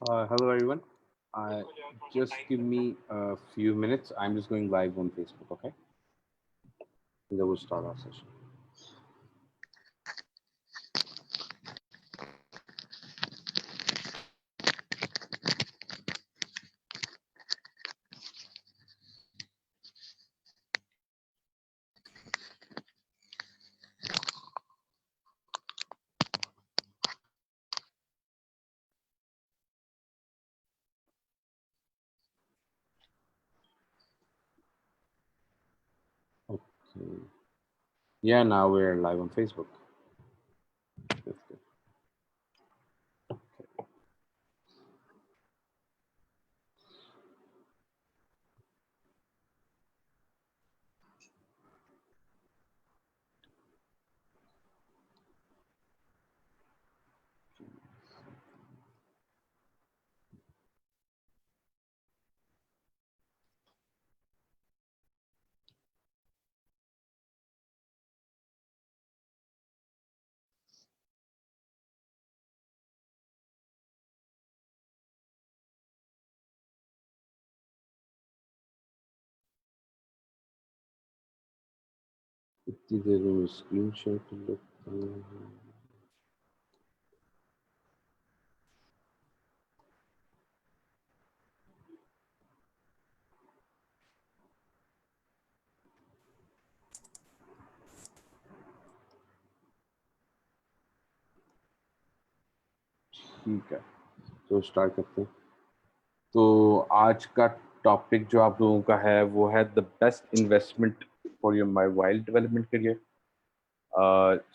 Hello everyone. Just give me a few minutes. I'm just going live on Facebook, okay? And then we'll start our session. Okay. Yeah, now we're live on Facebook. That's good. इतनी देर में screen share कर लेता हूँ। ठीक है, तो start करते हैं। तो आज का टॉपिक जो आप लोगों का है वो है the best investment for your mobile development career.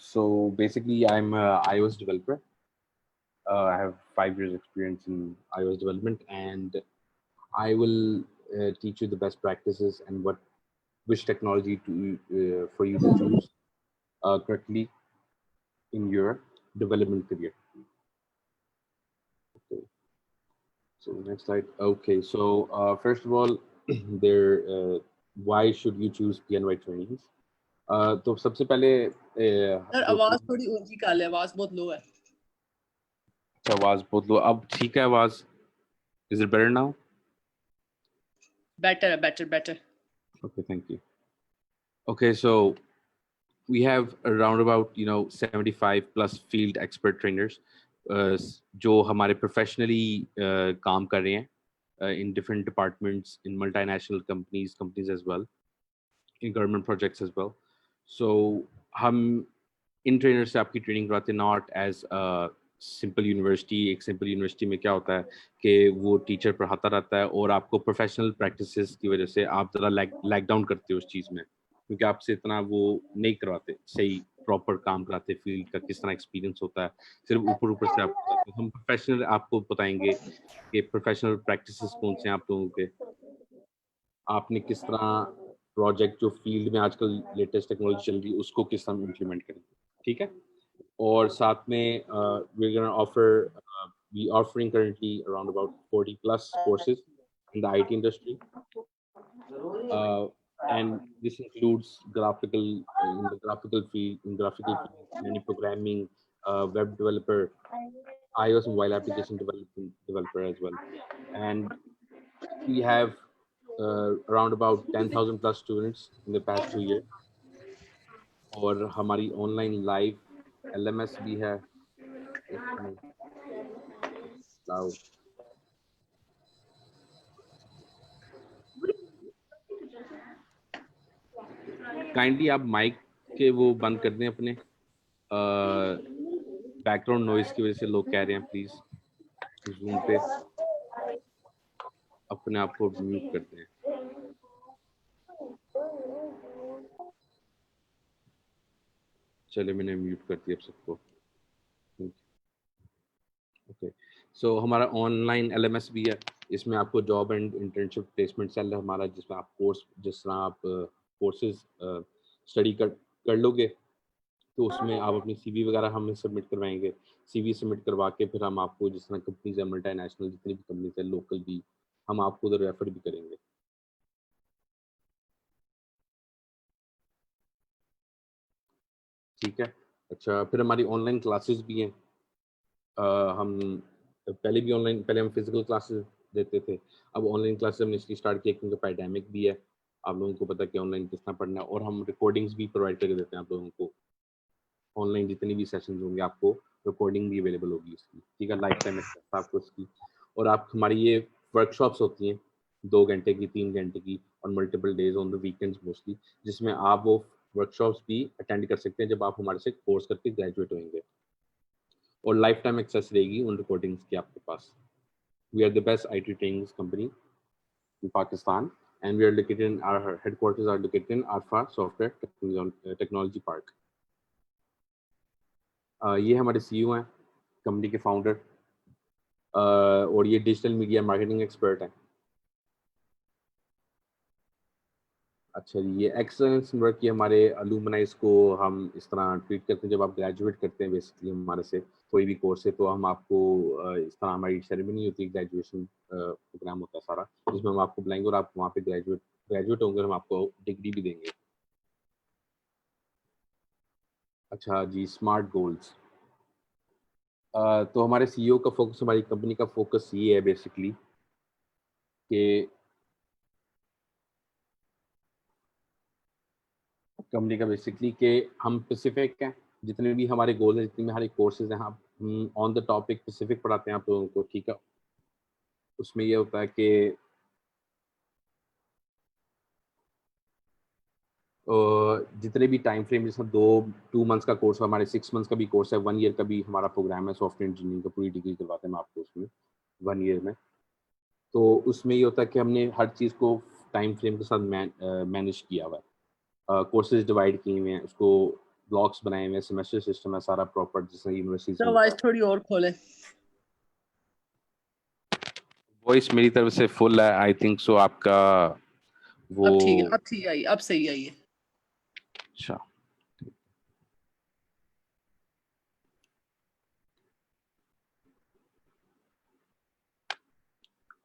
So basically, I'm a iOS developer. I have 5 years experience in iOS development, and I will teach you the best practices and which technology for you to choose correctly in your development career. Okay. So next slide. Okay. So first of all, there why should you choose PNY trainings? तो सबसे पहले sir आवाज थोड़ी ऊंची कर ले, आवाज बहुत लो है. आवाज बहुत लो. अब ठीक है आवाज? Is it better now? Better. Okay, thank you. Okay, so we have around about 75 plus field expert trainers जो हमारे professionally काम कर रहे हैं in different departments, in multinational companies as well, in government projects as well. So हम इन trainer से आपकी training कराते नॉट एज सिंपल यूनिवर्सिटी. एक सिंपल यूनिवर्सिटी में क्या होता है कि वो टीचर पढ़ाता रहता है और आपको प्रोफेशनल प्रैक्टिसेस की वजह से आप ज़रा लैग डाउन करते हो उस चीज़ में, क्योंकि आपसे इतना वो नहीं करवाते सही प्रॉपर काम कराते फील्ड का किस तरह एक्सपीरियंस होता है. सिर्फ ऊपर ऊपर से आपको बताते हैं. हम प्रोफेशनल आपको बताएंगे कि प्रोफेशनल प्रैक्टिसेस कौन से हैं आप लोगों के, आपने किस तरह प्रोजेक्ट जो फील्ड में आजकल लेटेस्ट टेक्नोलॉजी चल रही है उसको किस तरह इम्प्लीमेंट करें. ठीक है. और साथ में we're gonna offer we offering currently around about 40 plus courses in the IT industry, and this includes graphical in the graphical field, many programming, web developer, iOS mobile application developer as well. And we have around about 10,000 plus students in the past 2 years. और हमारी online live LMS भी है. Kindly आप mic के वो बंद कर दें अपने, बैकग्राउंड नॉइज की वजह से लोग कह रहे हैं. प्लीज जूम पे अपने आप को म्यूट करते हैं. चलिए मैंने म्यूट कर दिया सबको. ओके. सो हमारा ऑनलाइन LMS भी है. इसमें आपको job and internship placement cell है हमारा, जिसमें आप जिस तरह आप कोर्सेज स्टडी कर लोगे तो उसमें आप अपनी CV वगैरह हमें सबमिट करवाएंगे. CV सबमिट करवा के फिर हम आपको जिस तरह कंपनीज है मल्टीनेशनल जितनी भी कंपनीज है लोकल भी, हम आपको उधर रेफर भी करेंगे. ठीक है. अच्छा, फिर हमारी ऑनलाइन क्लासेस भी हैं. हम पहले भी ऑनलाइन, पहले हम फिजिकल क्लासेस देते थे, अब ऑनलाइन क्लासेस हमने इसलिए स्टार्ट किया क्योंकि पैंडेमिक भी है, आप लोगों को पता है कि ऑनलाइन किस तरह पढ़ना है, और हम रिकॉर्डिंग्स भी प्रोवाइड करके देते हैं आप लोगों को। ऑनलाइन जितने भी सेशंस होंगे आपको रिकॉर्डिंग भी अवेलेबल होगी इसकी, ठीक है, लाइफ टाइम एक्सेस आपको इसकी। और आप हमारी ये वर्कशॉप्स होती हैं 2 घंटे की, 3 घंटे की, और multiple days on the weekends mostly, जिसमें आप वो वर्कशॉप्स भी अटेंड कर सकते हैं जब आप हमारे से कोर्स करके ग्रेजुएट होंगे, और लाइफ टाइम एक्सेस रहेगी उन रिकॉर्डिंग्स की आपके पास। We are the best IT training company in Pakistan, and we are located in our headquarters are located in Arfa Software Technology Park. ये हमारे CEO हैं, कंपनी के फाउंडर, और ये डिजिटल मीडिया मार्केटिंग एक्सपर्ट हैं। अच्छा जी, ये एक्सेलेंस वर्क, ये हमारे अलुमनाइज को हम इस तरह ट्रीट करते हैं, जब आप ग्रेजुएट करते हैं बेसिकली हमारे से कोई भी कोर्स है, तो हम आपको इस तरह, हमारी सेरेमनी होती है, ग्रेजुएशन प्रोग्राम होता है सारा, जिसमें हम आपको बुलाएंगे और आप वहाँ पे ग्रेजुएट होंगे और हम आपको डिग्री भी देंगे। अच्छा जी, स्मार्ट गोल्स। तो हमारे CEO का फोकस, हमारी कंपनी का फोकस ये है बेसिकली कि हम स्पेसिफिक हैं, जितने भी हमारे गोल हैं, जितने भी हमारे कोर्सेज हैं, हम ऑन द टॉपिक स्पेसिफिक पढ़ाते हैं आप लोगों को, ठीक है। उसमें ये होता है कि जितने भी टाइम फ्रेम, जैसे 2 मंथ्स का कोर्स है हमारे, 6 मंथ्स का भी कोर्स है, 1 ईयर का भी हमारा प्रोग्राम है, सॉफ्टवेयर इंजीनियरिंग का पूरी डिग्री करवाते हैं हम आपको उसमें 1 ईयर में। तो उसमें ये होता है कि हमने हर चीज़ को टाइम फ्रेम के साथ मैनेज किया हुआ है, कोर्सेज डिवाइड किए हुए हैं, उसको ब्लॉक्स बनाए हुए हैं, सेमेस्टर सिस्टम है सारा प्रॉपर, जैसे यूनिवर्सिटीज में तो होता आवाज है। थोड़ी और खोले। वॉइस मेरी तरफ से फुल है, आई थिंक सो आपका वो। अब ठीक है, अब ठीक आई, अब सही आई है। अच्छा,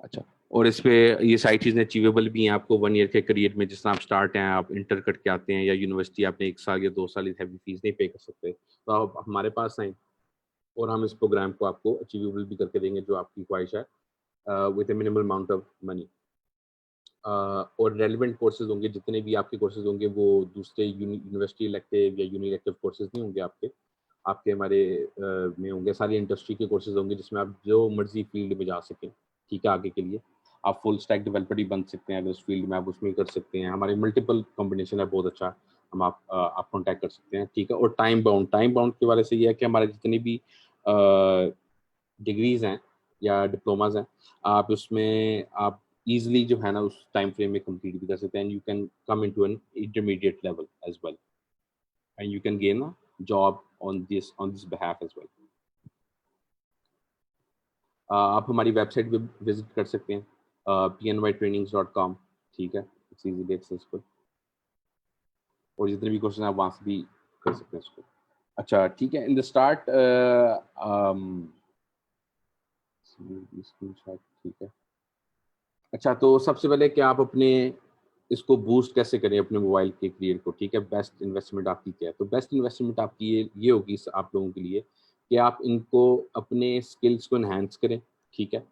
अच्छा। और इस पे ये सारी चीज़ें अचीवेबल भी हैं आपको 1 ईयर के करियर में, जिस तरह आप स्टार्ट हैं, आप इंटर करके आते हैं, या यूनिवर्सिटी आपने 1 साल या 2 साल हैवी फीस नहीं पे कर सकते, तो आप हमारे पास आएँ और हम इस प्रोग्राम को आपको अचीवेबल भी करके देंगे जो आपकी ख्वाहिश है, with A minimal amount of money. और रेलिवेंट कोर्सेज होंगे, जितने भी आपके कोर्सेज होंगे वो दूसरे यूनिवर्सिटी इलेक्टिव या यूनी इलेक्टिव कोर्सेज नहीं होंगे आपके, हमारे में होंगे सारी इंडस्ट्री के कोर्सेज होंगे, जिसमें आप जो मर्जी फील्ड में जा सकें, ठीक है। आगे के लिए आप फुल स्टैक डेवलपर ही बन सकते हैं, अगर उस फील्ड में आप उसमें कर सकते हैं, हमारे मल्टीपल कॉम्बिनेशन है बहुत अच्छा, हम आप कॉन्टैक्ट कर सकते हैं, ठीक है। और टाइम बाउंड के वाले से ये है कि हमारे जितने भी डिग्रीज हैं या डिप्लोमाज हैं, आप उसमें आप इजीली जो है ना उस टाइम फ्रेम में कंप्लीट भी कर सकते हैं, and you can come into an intermediate level as well, and you can gain a job on this behalf as well. आप हमारी वेबसाइट पे विजिट कर सकते हैं, pnytrainings.com, ठीक है, इट्स इजीली एक्सेसिबल, और जितने भी क्वेश्चन आप वहाँ से भी कर सकते हैं उसको। अच्छा, ठीक है। इन द स्टार्ट स्क्रीनशॉट, ठीक है। अच्छा, तो सबसे पहले कि आप अपने इसको बूस्ट कैसे करें अपने मोबाइल के करियर को, ठीक है। बेस्ट इन्वेस्टमेंट आपकी क्या है? तो बेस्ट इन्वेस्टमेंट आपकी ये होगी आप लोगों के लिए कि आप इनको अपने स्किल्स को इन्हांस करें, ठीक है।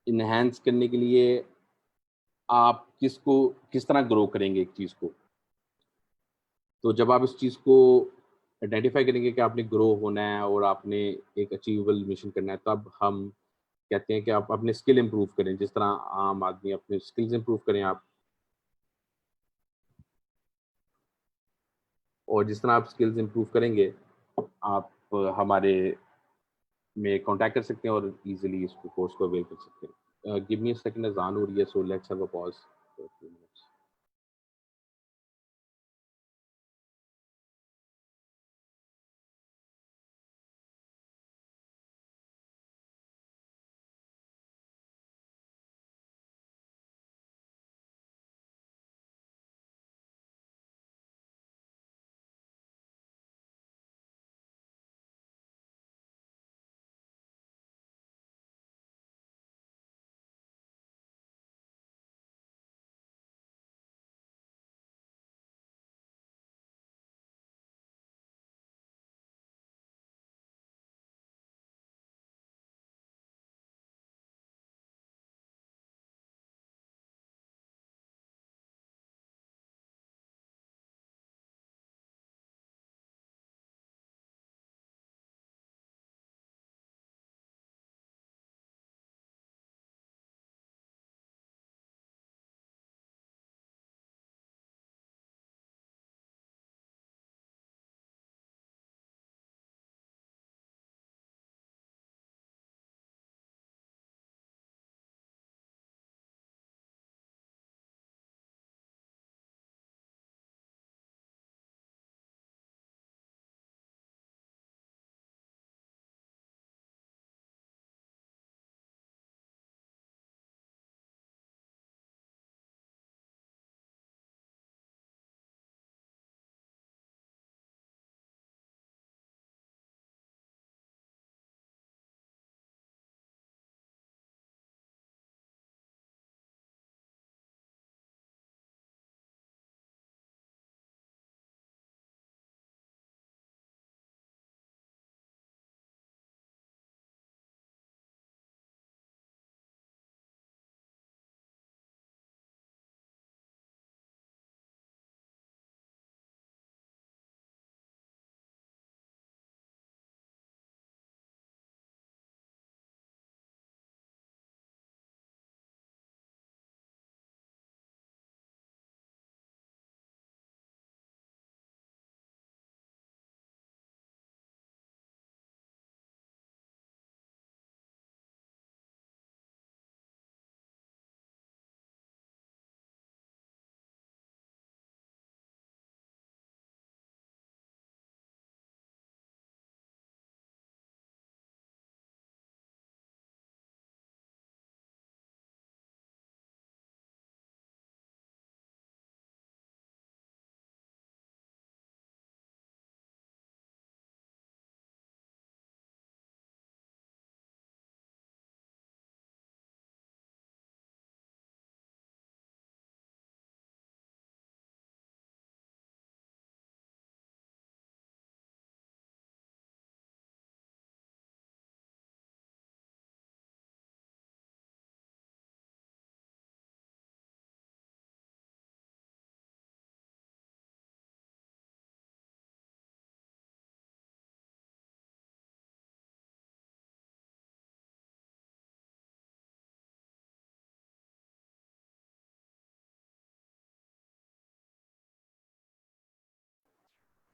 इन्हांस करने के लिए आप किस तरह ग्रो करेंगे एक चीज़ को, तो जब आप इस चीज़ को आइडेंटिफाई करेंगे कि आपने ग्रो होना है और आपने एक अचीवेबल मिशन करना है, तब हम कहते हैं कि आप अपने स्किल इंप्रूव करें, जिस तरह आम आदमी अपने स्किल्स इंप्रूव करें आप, और जिस तरह आप स्किल्स इंप्रूव करेंगे, आप हमारे में कांटेक्ट कर सकते हैं और इजीली इसको कोर्स को अवेल कर सकते हैं। गिव मी अ सेकंड, अज़ान हो रही है, so let's have a pause.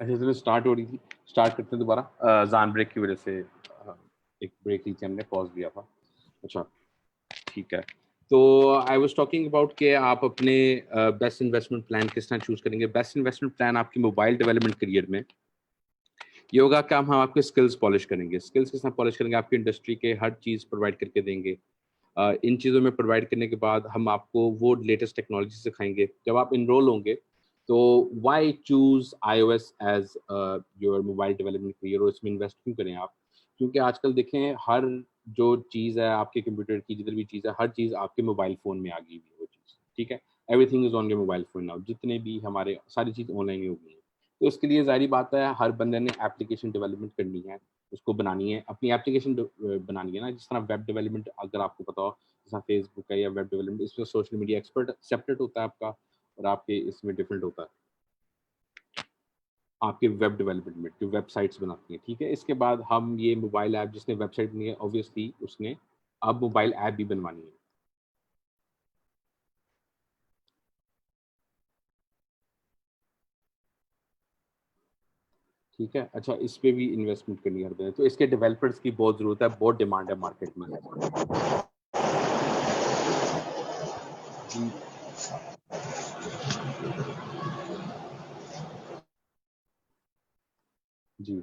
अच्छा इसमें स्टार्ट हो रही थी, स्टार्ट करते हैं दोबारा। जान ब्रेक की वजह से एक ब्रेक ली थी हमने, पॉज दिया था। अच्छा ठीक है, तो आई वाज टॉकिंग अबाउट कि आप अपने बेस्ट इन्वेस्टमेंट प्लान किस तरह चूज करेंगे। बेस्ट इन्वेस्टमेंट प्लान आपकी मोबाइल डेवलपमेंट करियर में ये होगा कि हम आपके स्किल्स पॉलिश करेंगे। स्किल्स किस तरह पॉलिश करेंगे, आपकी इंडस्ट्री के हर चीज़ प्रोवाइड करके देंगे। इन चीज़ों में प्रोवाइड करने के बाद हम आपको वो लेटेस्ट टेक्नोलॉजी सिखाएंगे। जब आप इनरोल होंगे तो why choose iOS as your mobile development career, और इसमें इन्वेस्ट क्यों करें आप? क्योंकि आजकल देखें हर जो चीज़ है आपके कंप्यूटर की, जिधर भी चीज़ है, हर चीज़ आपके मोबाइल फ़ोन में आ गई हुई है वो चीज़, ठीक है। Everything is on your mobile phone now, जितने भी हमारे सारी चीज़ ऑनलाइन ही हो गई है। तो उसके लिए ज़ाहिर बात है हर बंदे ने एप्लीकेशन डेवलपमेंट करनी है, उसको बनानी है, अपनी एप्लीकेशन बनानी है ना। जिस तरह वेब डेवलपमेंट अगर आपको पता हो, जैसा फेसबुक है या वेब डेवलपमेंट, इसमें सोशल मीडिया एक्सपर्ट सेपरेट होता है आपका, और आपके इसमें डिफरेंट होता है आपके वेब डेवलपमेंट में जो वेबसाइट्स बनाती हैं, ठीक है। इसके बाद हम ये मोबाइल ऐप, जिसने वेबसाइट बनाई है ऑब्वियसली उसने अब मोबाइल ऐप भी बनवानी है, ठीक है। अच्छा इस पे भी इन्वेस्टमेंट करनी है, तो इसके डेवलपर्स की बहुत ज़रूरत है, बहुत डिमांड है मार्केट में। जी जी।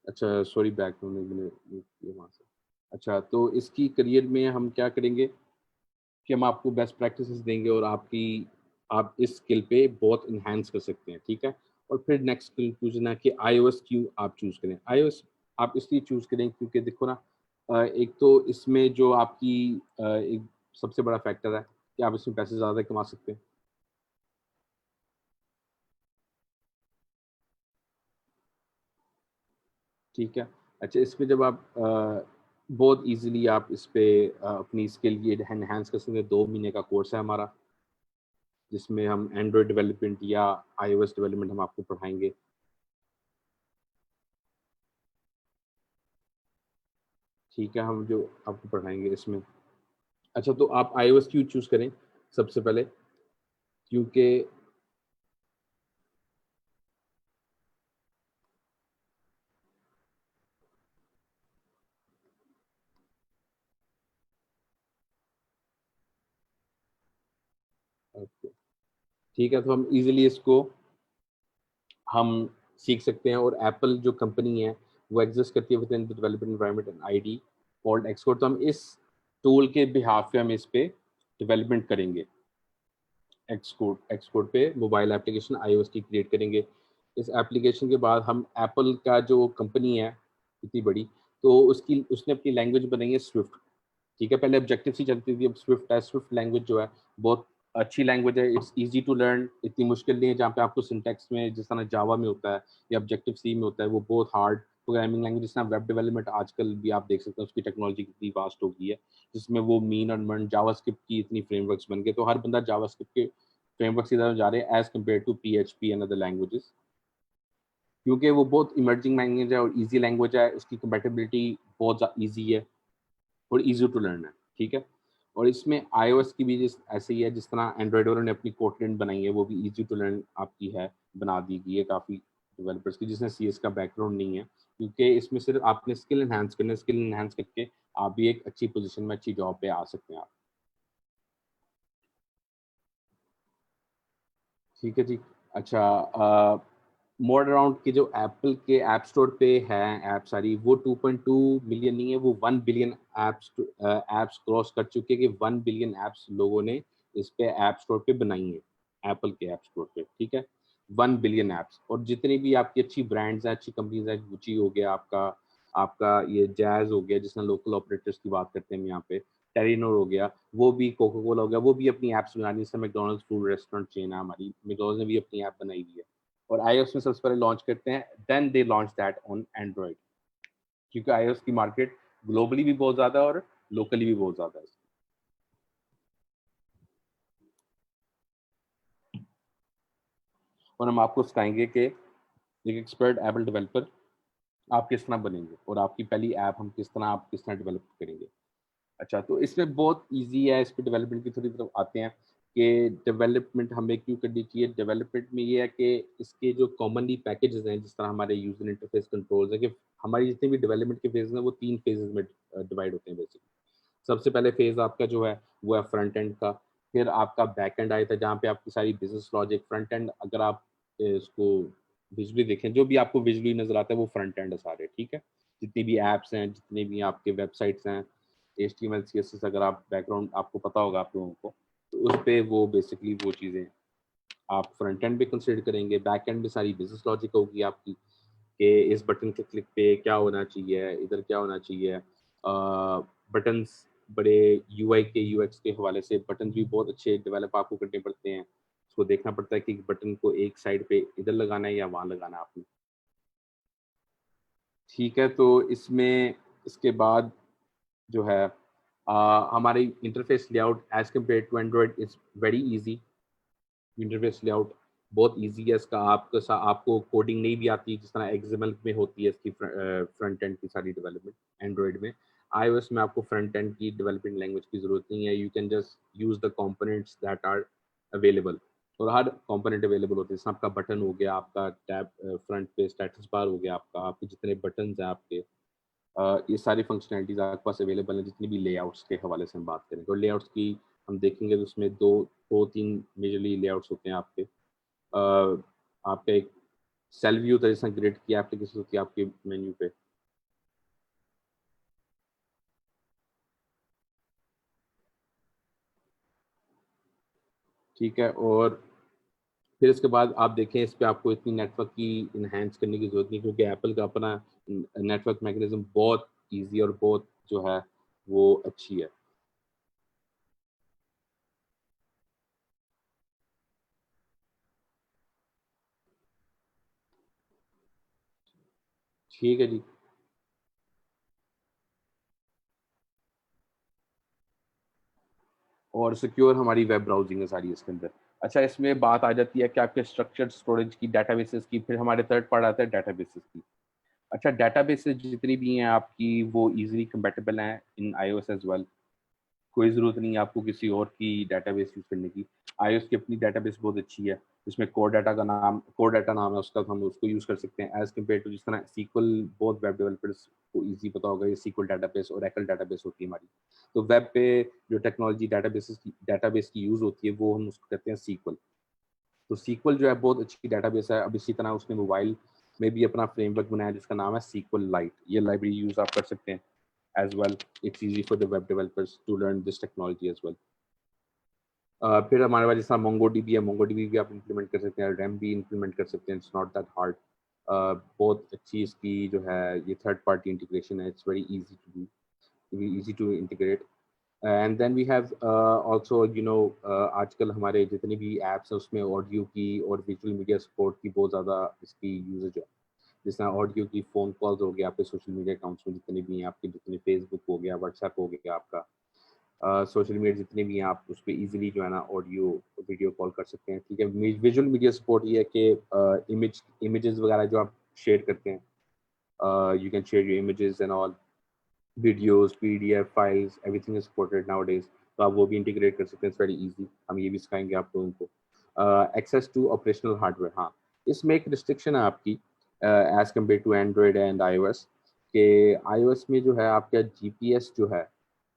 अच्छा सॉरी बैकग्राउंड में मैंने म्यूट किया वहाँ से। अच्छा तो इसकी करियर में हम क्या करेंगे कि हम आपको बेस्ट प्रैक्टिसेस देंगे, और आपकी आप इस स्किल पे बहुत इन्हांस कर सकते हैं, ठीक है। और फिर नेक्स्ट स्किल पूछना कि iOS क्यों आप चूज़ करें। iOS आप इसलिए चूज़ करें क्योंकि देखो ना, एक तो इसमें जो आपकी एक सबसे बड़ा फैक्टर है कि आप इसमें पैसे ज़्यादा कमा सकते हैं, ठीक है। अच्छा इसमें जब आप बहुत ईज़िली आप इस पे अपनी स्किल ये एनहांस कर सकते हैं। 2 महीने का कोर्स है हमारा, जिसमें हम एंड्रॉयड डेवलपमेंट या iOS डेवलपमेंट हम आपको पढ़ाएँगे, ठीक है। हम जो आपको पढ़ाएँगे इसमें। अच्छा तो आप iOS क्यों चूज़ करें? सबसे पहले क्योंकि ओके, ठीक है, तो हम ईज़िली इसको हम सीख सकते हैं। और एप्पल जो कंपनी है वो एग्जिस्ट करती है with in the development environment and ID called Xcode. तो हम इस टूल के बिहाफ पे हम इस पे डेवलपमेंट करेंगे। एक्सकोड पे मोबाइल एप्लीकेशन iOS की क्रिएट करेंगे। इस एप्लीकेशन के बाद हम एप्पल का जो कंपनी है इतनी बड़ी, तो उसकी उसने अपनी लैंग्वेज बनाई है स्विफ्ट, ठीक है। पहले ऑब्जेक्टिव सी चलती थी, अब स्विफ्ट है। स्विफ्ट लैंग्वेज जो है बहुत अच्छी लैंग्वेज है, इट्स इजी टू लर्न, इतनी मुश्किल नहीं है। जहाँ पे आपको सिंटैक्स में जिस तरह जावा में होता है या ऑब्जेक्टिव सी में होता है, वो बहुत हार्ड प्रोग्रामिंग लैंग्वेज। जिस तरह वेब डेवलपमेंट आजकल भी आप देख सकते हैं, उसकी टेक्नोलॉजी कितनी वास्ट हो गई है, जिसमें वो मीन और मर्न जावास्क्रिप्ट की इतनी फ्रेमवर्क्स बन गए, तो हर बंदा जावास्क्रिप्ट के फ्रेमवर्क की तरफ जा रहे हैं as compare to PHP and other languages, क्योंकि वो बहुत इमर्जिंग लैंग्वेज है और ईजी लैंग्वेज है। उसकी कंपेटेबिलिटी बहुत ईजी है और ईजी टू लर्न है, ठीक है। और इसमें iOS की भी जिस ऐसे ही है, जिस तरह एंड्रॉइड वालों ने अपनी कोटलेट बनाई है, वो भी ईजी टू लर्न आपकी है, बना दी गई है काफ़ी डेवलपर्स की, जिसने CS का बैकग्राउंड नहीं है। क्योंकि इसमें सिर्फ आपने स्किल एनहांस करना है, स्किल एनहांस करके आप भी एक अच्छी पोजीशन में अच्छी जॉब पे आ सकते हैं आप, ठीक है जी। अच्छा मोर अराउंड के जो एप्पल के ऐप स्टोर पे हैं ऐप सारी, वो 2.2 मिलियन नहीं है, वो 1 बिलियन ऐप्स क्रॉस कर चुके हैं, कि 1 बिलियन ऐप्स लोगों ने इस पे ऐप स्टोर पे बनाई है, एप्पल के ऐप स्टोर पे, ठीक है। 1 बिलियन ऐप्स। और जितनी भी आपकी अच्छी ब्रांड्स हैं, अच्छी कंपनीज हैं, गुची हो गया आपका, आपका ये जैज हो गया, जिसमें लोकल ऑपरेटर्स की बात करते हैं हम यहाँ पे, टेरिनोर हो गया, वो भी कोका कोला हो गया, वो भी अपनी ऐप्स बना रही है। जैसे मैकडोनल्ड्स फूड रेस्टोरेंट चेन है हमारी, मैकडोनल्ड्स ने भी अपनी ऐप बनाई हुई है, और iOS में सबसे पहले लॉन्च करते हैं, then they launch that on Android, क्योंकि iOS की मार्केट ग्लोबली भी बहुत ज़्यादा है और लोकली भी बहुत ज़्यादा है। और हम आपको सिखाएंगे कि एक एक्सपर्ट एपल डेवलपर आप किस तरह बनेंगे, और आपकी पहली ऐप हम किस तरह डेवलप करेंगे। अच्छा तो इसमें बहुत ईजी है, इस पर डेवलपमेंट की थोड़ी तरफ आते हैं। कि डेवलपमेंट हमें क्यों करनी चाहिए। डेवलपमेंट में ये है कि इसके जो कॉमनली पैकेजेस हैं, जिस तरह हमारे यूजर इंटरफेस कंट्रोल्स है, कि हमारी जितनी भी डेवलपमेंट के फेज हैं वो 3 फेजेस में डिवाइड होते हैं बेसिकली। सबसे पहले फेज आपका जो है वो है फ्रंट एंड का, फिर आपका बैक एंड आया था जहाँ पे आपकी सारी बिजनेस लॉजिक। फ्रंट एंड अगर आप इसको विजुअली देखें, जो भी आपको विजुअली नजर आता है वो फ्रंट एंड है सारे, ठीक है। जितनी भी ऐप्स हैं, जितने भी आपके वेबसाइट्स हैं, HTML CSS अगर आप बैकग्राउंड आपको पता होगा आप लोगों को, तो उस पे वो बेसिकली वो चीज़ें आप फ्रंट एंड पे कंसिडर करेंगे। बैक एंड में सारी बिजनेस लॉजिक होगी आपकी कि इस बटन के क्लिक पे क्या होना चाहिए, इधर क्या होना चाहिए। बटन्स बड़े UI के UX के हवाले से बटन भी बहुत अच्छे डेवलप आपको करने पड़ते हैं। उसको देखना पड़ता है कि बटन को एक साइड पे इधर लगाना है या वहाँ लगाना है आपने, ठीक है। तो इसमें इसके बाद जो है हमारी interface layout as compare to Android is very easy. Interface layout बहुत इजी है इसका। आपको कोडिंग नहीं भी आती जिस तरह एक्सएमएल में होती है इसकी फ्रंट एंड की सारी डेवलपमेंट एंड्रॉयड में। iOS में आपको फ्रंट एंड की डेवलपमेंट लैंग्वेज की जरूरत नहीं है। You can just use the components that are available, और हर कंपोनेंट अवेलेबल होते हैं। जैसे आपका बटन हो गया, आपका टैब फ्रंट पे स्टेटस बार हो गया, आपका आपके जितने बटन हैं आपके, ये सारी फंक्शनैलिटीज़ आपके पास अवेलेबल हैं। जितनी भी लेआउट्स के हवाले से हम बात करें तो लेआउट्स की हम देखेंगे तो उसमें दो तीन मेजरली लेआउट्स होते हैं आपके। आपका एक सेल व्यू होता है, जैसे ग्रिड की एप्लीकेशन होती है आपके मेन्यू पे, ठीक है। और फिर इसके बाद आप देखें, इस पे आपको इतनी नेटवर्क की इन्हेंस करने की जरूरत नहीं, क्योंकि एप्पल का अपना नेटवर्क मैकेनिज्म बहुत इजी और बहुत जो है वो अच्छी है, ठीक है जी। और सिक्योर हमारी वेब ब्राउजिंग है सारी इसके अंदर। अच्छा, इसमें बात आ जाती है कि आपके स्ट्रक्चर्ड स्टोरेज की, डाटाबेसेस की, फिर हमारे थर्ड पार्ट आता है डाटाबेसेस की। अच्छा, डाटाबेसेस जितनी भी हैं आपकी वो इजीली कंपेटेबल हैं इन iOS एज वेल। कोई ज़रूरत नहीं है आपको किसी और की डाटाबेस यूज़ करने की। iOS की अपनी डाटाबेस बहुत अच्छी है, जिसमें कोर डाटा नाम है उसका, तो हम उसको यूज़ कर सकते हैं एज़ कम्पेयर टू जिस तरह सीक्वल। बहुत वेब डेवलपर्स को ईज़ी पता होगा, ये सीक्वल डाटाबेस और एकल डाटाबेस होती है हमारी। तो वेब पे जो टेक्नोलॉजी डाटाबेस की यूज़ होती है वो हम उसको कहते हैं सीक्वल। तो सीक्वल जो है बहुत अच्छी डाटाबेस है। अब इसी तरह उसने मोबाइल में भी अपना फ्रेमवर्क बनाया जिसका नाम है सीक्वल लाइट। ये लाइब्रेरी यूज़ आप कर सकते हैं as well. It's easy for the web developers to learn this technology as well. फिर हमारे पास जैसा MongoDB है, MongoDB भी आप इंप्लीमेंट कर सकते हैं, रैम भी इंप्लीमेंट कर सकते हैं। It's not that hard. बहुत अच्छी इसकी जो है ये थर्ड पार्टी इंटीग्रेशन है। It's very easy to do, easy to integrate. And then we have also आजकल हमारे जितने भी ऐप्स हैं उसमें ऑडियो की और विजुअल मीडिया सपोर्ट की बहुत ज़्यादा इसकी यूजेज है। जैसे ऑडियो की फ़ोन कॉल्स हो गया, आपके सोशल मीडिया अकाउंट्स में जितने भी हैं आपके, जितने फेसबुक हो गया, व्हाट्सएप हो गया आपका, सोशल मीडिया जितने भी हैं आप उस पर ईजिली जो है ना ऑडियो वीडियो कॉल कर सकते हैं, ठीक है। विजुअल मीडिया सपोर्ट ये है कि इमेजेस वगैरह जो आप शेयर करते हैं, you can share your images and all, videos, PDF files, everything is supported nowadays. तो आप वो भी इंटीग्रेट कर सकते हैं, इट्स वेरी इजी। हम ये भी सिखाएंगे आप लोगों को। एक्सेस टू ऑपरेशनल हार्डवेयर, हाँ, इसमें एक रिस्ट्रिक्शन है आपकी as compare to Android and iOS, के iOS में जो है आपका GPS जो है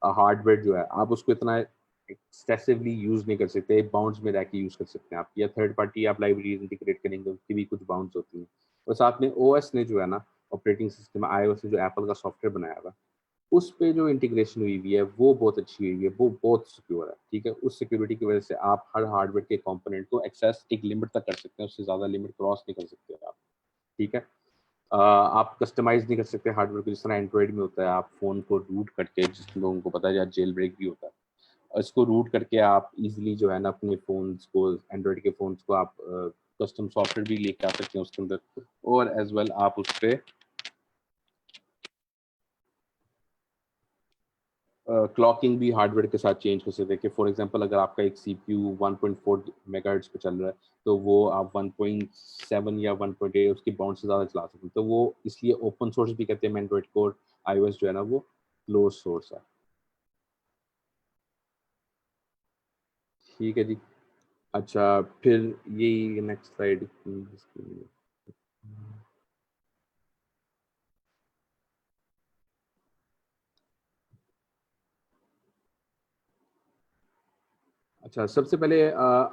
हार्डवेयर जो है, आप उसको इतना एक्सटेसिवली यूज़ नहीं कर सकते। बाउंड्स में रह के यूज़ कर सकते हैं आप, या थर्ड पार्टी आप लाइब्रेरीज इंटीग्रेट करेंगे उसकी भी कुछ बाउंड्स होती हैं। और साथ में OS ने जो है ना, ऑपरेटिंग सिस्टम iOS ने जो एप्पल का सॉफ्टवेयर बनाया हुआ, उस पे जो इंटीग्रेशन हुई हुई है वो बहुत अच्छी हुई है, वो बहुत सिक्योर है, ठीक है। उस सिक्योरिटी की वजह से आप हर हार्डवेयर के कंपोनेंट को एक्सेस एक लिमिट तक कर सकते हैं, उससे ज़्यादा लिमिट क्रॉस नहीं कर सकते आप, ठीक है। आप कस्टमाइज नहीं कर सकते हार्डवेयर को, जिस तरह एंड्रॉइड में होता है। आप फ़ोन को रूट करके, जिस लोगों को पता है या जेल ब्रेक भी होता है, इसको रूट करके आप इजीली जो है ना अपने फ़ोन्स को, एंड्रॉइड के फ़ोन्स को आप कस्टम सॉफ्टवेयर भी लेके आ सकते हैं उसके अंदर, और एज वेल आप उस पर क्लॉकिंग भी हार्डवेयर के साथ चेंज कर सकते हैं। कि फॉर एग्जांपल अगर आपका एक CPU 1.4 मेगाहर्ट्ज पे चल रहा है, तो वो आप 1.7 या 1.8 उसकी बाउंड से ज़्यादा चला सकते हैं। तो वो इसलिए ओपन सोर्स भी कहते हैं एंड्रॉइड को, और iOS जो है ना वो क्लोज सोर्स है, ठीक है जी। अच्छा, फिर ये नेक्स्ट स्लाइड। अच्छा, सबसे पहले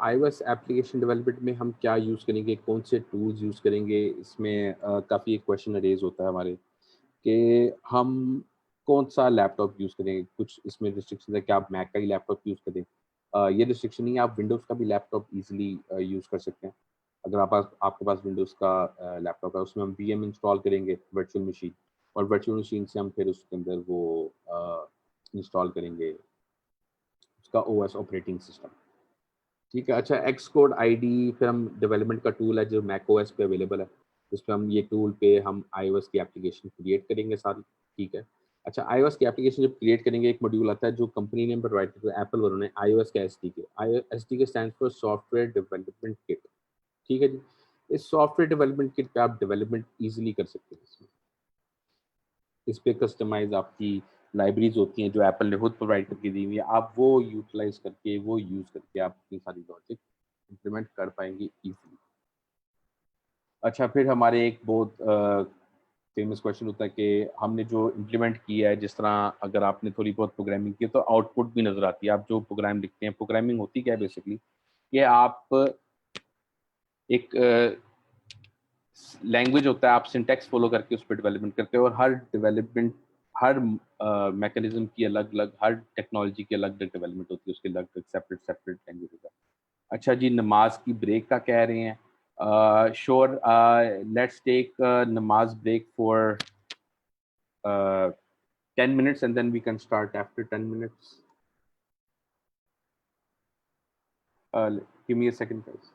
iOS एप्लीकेशन डेवलपमेंट में हम क्या यूज़ करेंगे, कौन से टूल्स यूज़ करेंगे, इसमें काफ़ी एक क्वेश्चन रेज़ होता है हमारे कि हम कौन-सा लैपटॉप यूज़ करें। कुछ इसमें रिस्ट्रिक्शंस है कि आप मैक का ही लैपटॉप यूज़ करें। ये रिस्ट्रिक्शन नहीं है, आप विंडोज़ का भी लैपटॉप ईज़िली यूज़ कर सकते हैं। अगर आपके पास विंडोज़ का लैपटॉप है, उसमें हम वीएम इंस्टॉल करेंगे, वर्चुअल मशीन, और वर्चुअल मशीन से हम फिर उसके अंदर वो इंस्टॉल करेंगे उसका ओएस ऑपरेटिंग सिस्टम। ठीक है। अच्छा, एक्स कोड आईडी फिर हम डेवलपमेंट का टूल है जो मैक ओएस पे अवेलेबल है। इस पे हम ये टूल पे हम iOS की एप्लीकेशन क्रिएट करेंगे सारी। ठीक है। अच्छा, iOS की एप्लीकेशन जब क्रिएट करेंगे, एक मॉड्यूल आता है जो कंपनी ने प्रोवाइड किया है, एप्पल वालों ने, iOS का SDK. SDK stands for software development kit. ठीक है जी। इस सॉफ्टवेयर डेवलपमेंट किट पे आप डेवलपमेंट ईजिली कर सकते हैं इसमें। इस पे कस्टमाइज़ आपकी लाइब्रेरीज़ होती हैं जो एप्पल ने खुद प्रोवाइड करके दी हुई है। आप वो यूटिलाइज़ करके, वो यूज़ करके आप अपनी सारी लॉजिक इम्प्लीमेंट कर पाएँगे ईज़िली। अच्छा, फिर हमारे एक बहुत फ़ेमस क्वेश्चन होता है कि हमने जो इम्प्लीमेंट किया है, जिस तरह अगर आपने थोड़ी बहुत प्रोग्रामिंग की है तो आउटपुट भी नज़र आती है। आप जो प्रोग्राम लिखते हैं, प्रोग्रामिंग होती क्या है बेसिकली, कि आप एक लैंग्वेज होता है, आप सिंटैक्स फ़ॉलो करके उस पे डेवलपमेंट करते हो, और हर डेवलपमेंट, हर मैकेनिज़्म की अलग-अलग, हर टेक्नोलॉजी की अलग-अलग डेवलपमेंट होती है, उसके अलग-अलग सेपरेट सेपरेट लैंग्वेज होता है। अच्छा जी, नमाज़ की ब्रेक का कह रहे हैं। श्योर, लेट्स टेक नमाज़ break for 10 minutes and then we can start after 10 minutes. Give me a second, guys.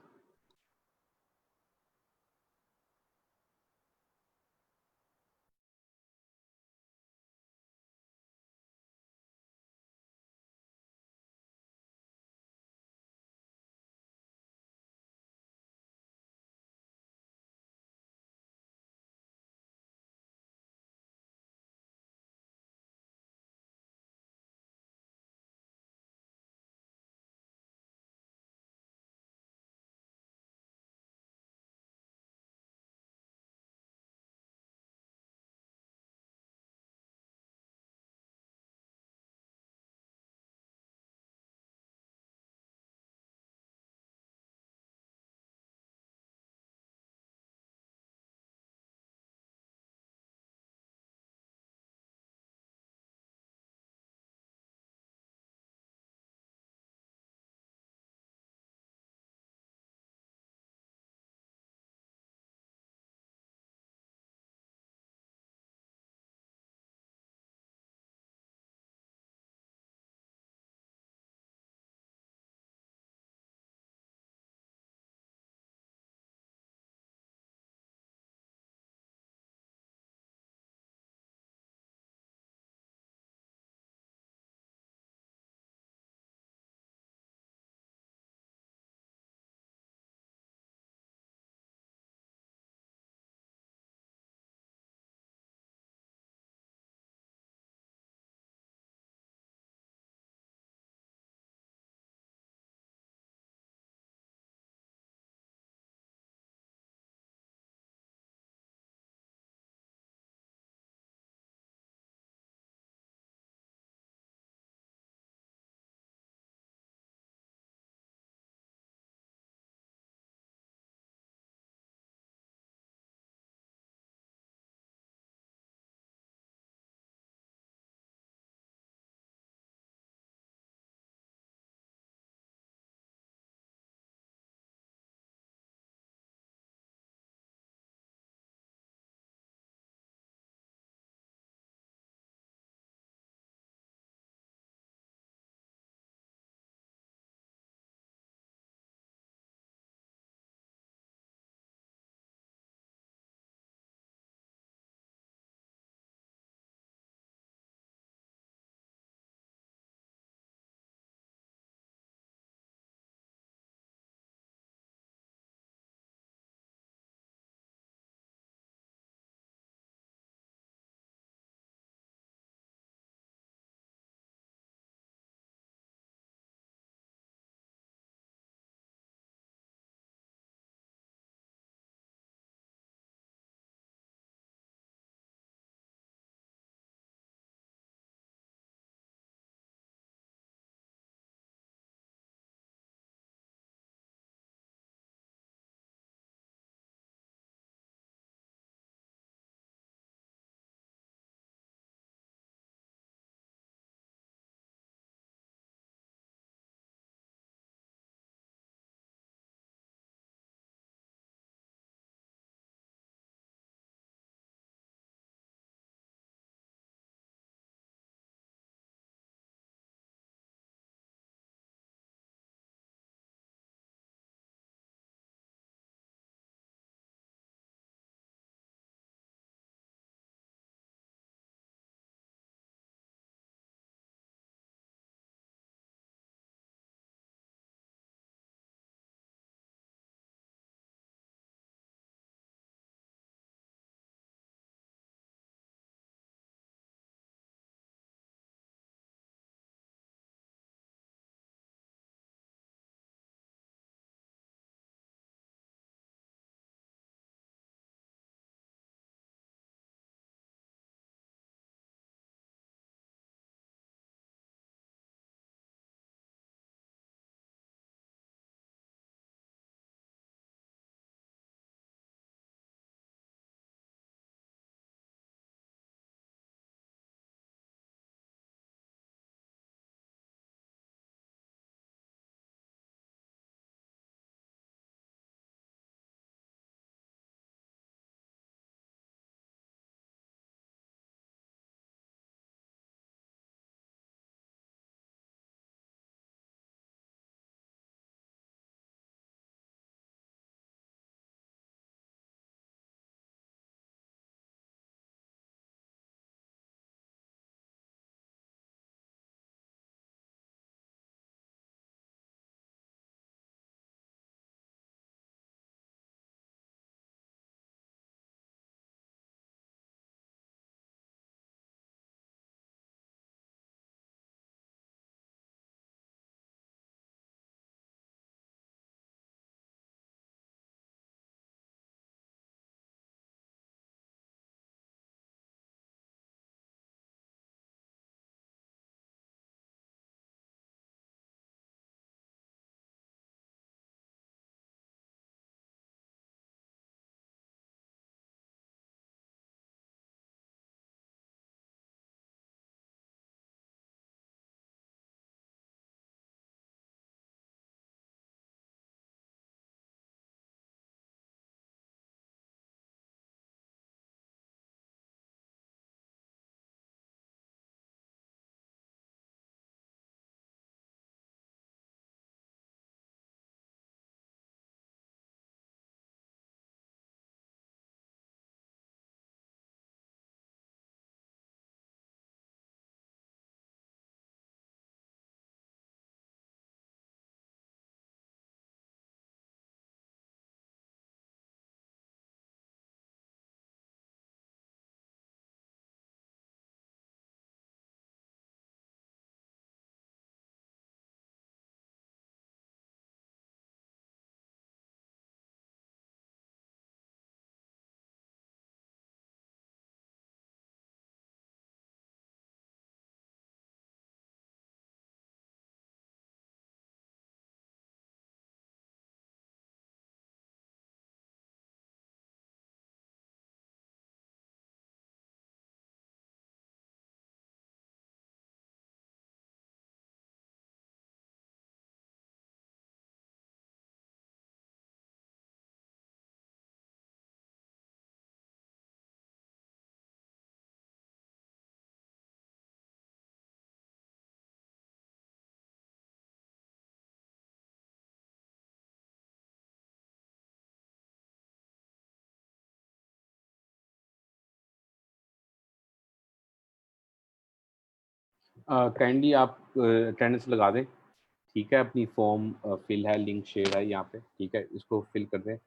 Kindly आप अटेंडेंस लगा दें, ठीक है, अपनी फॉर्म फिल है, लिंक शेयर है यहाँ पे, ठीक है, इसको फिल कर दें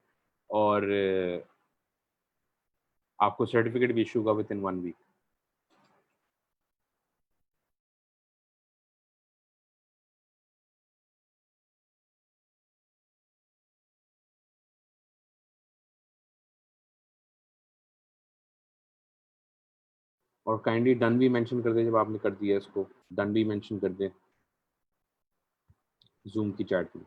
और आपको सर्टिफिकेट भी इशू होगा विद इन 1 वीक। और काइंडली डन भी मेंशन कर दें जब आपने कर दिया इसको, डन भी मेंशन कर दें जूम की चैट में।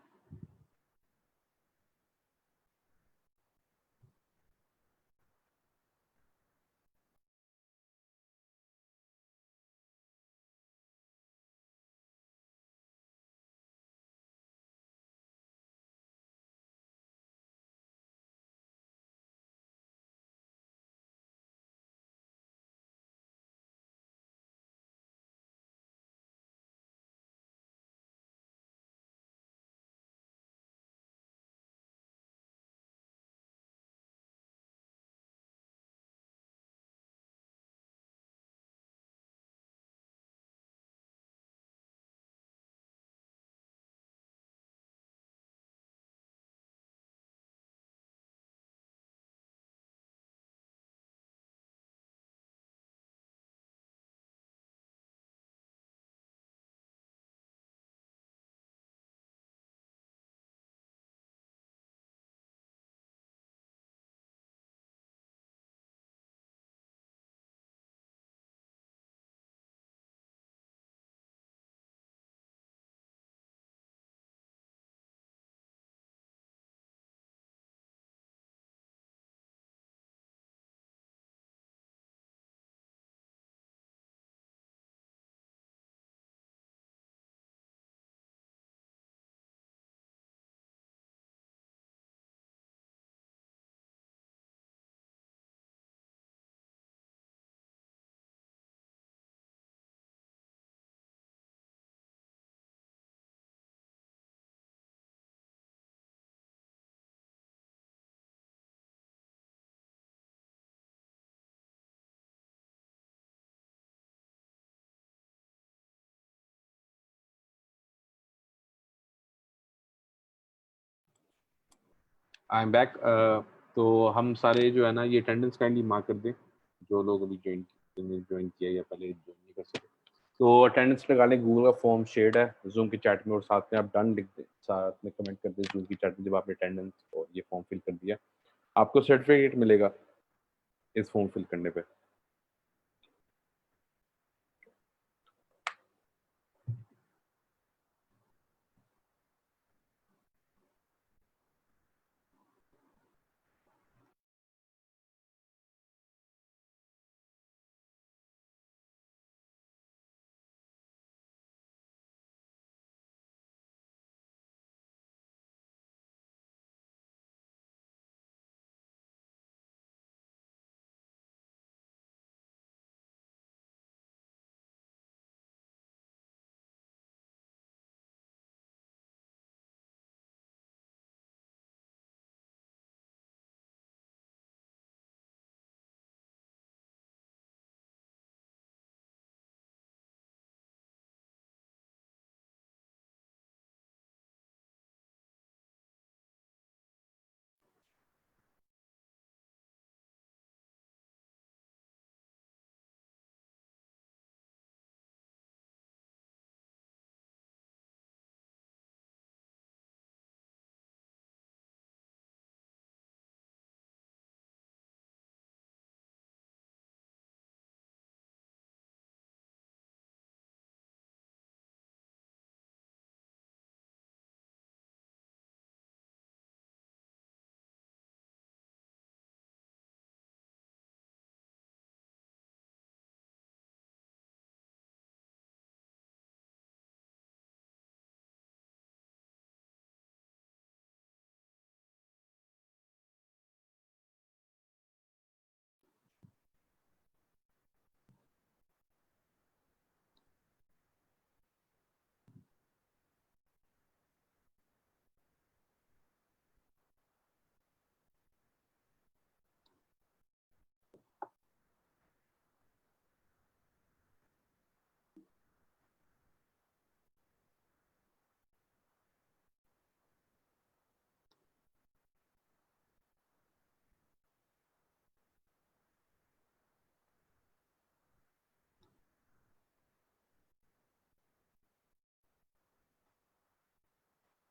I am back. तो हम सारे जो है ना ये अटेंडेंस काइंडली मार्क कर दें, जो लोग अभी ज्वाइन किया या पहले ज्वाइन नहीं कर सके, तो अटेंडेंस लगा लें। गूगल का फॉर्म शेयर्ड है जूम की चैट में, और साथ में आप डन लिख दें, साथ में कमेंट कर दें जूम की चैट में जब आपने अटेंडेंस और ये फॉर्म फिल कर दिया। आपको सर्टिफिकेट मिलेगा इस फॉर्म फिल करने पे।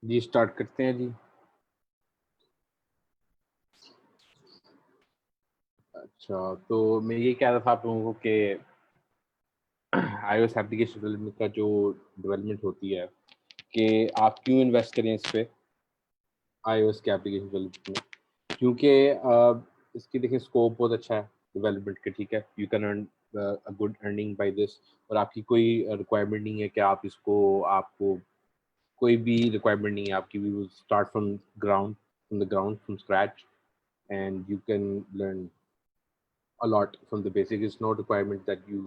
जी स्टार्ट करते हैं जी। अच्छा, तो मैं ये कह रहा था आप लोगों को कि iOS एप्लीकेशन डेवलपमेंट का जो डेवलपमेंट होती है कि आप क्यों इन्वेस्ट करें इस पे iOS के एप्लीकेशन डेवलपमेंट में, क्योंकि इसकी देखिए स्कोप बहुत अच्छा है डेवलपमेंट के, ठीक है। You can earn a good earning by this, और आपकी कोई रिक्वायरमेंट नहीं है कि आप इसको, आपको कोई भी रिक्वायरमेंट नहीं है आपकी, we will start from the ground from scratch, and you can learn a lot from the basic. It's no requirement that you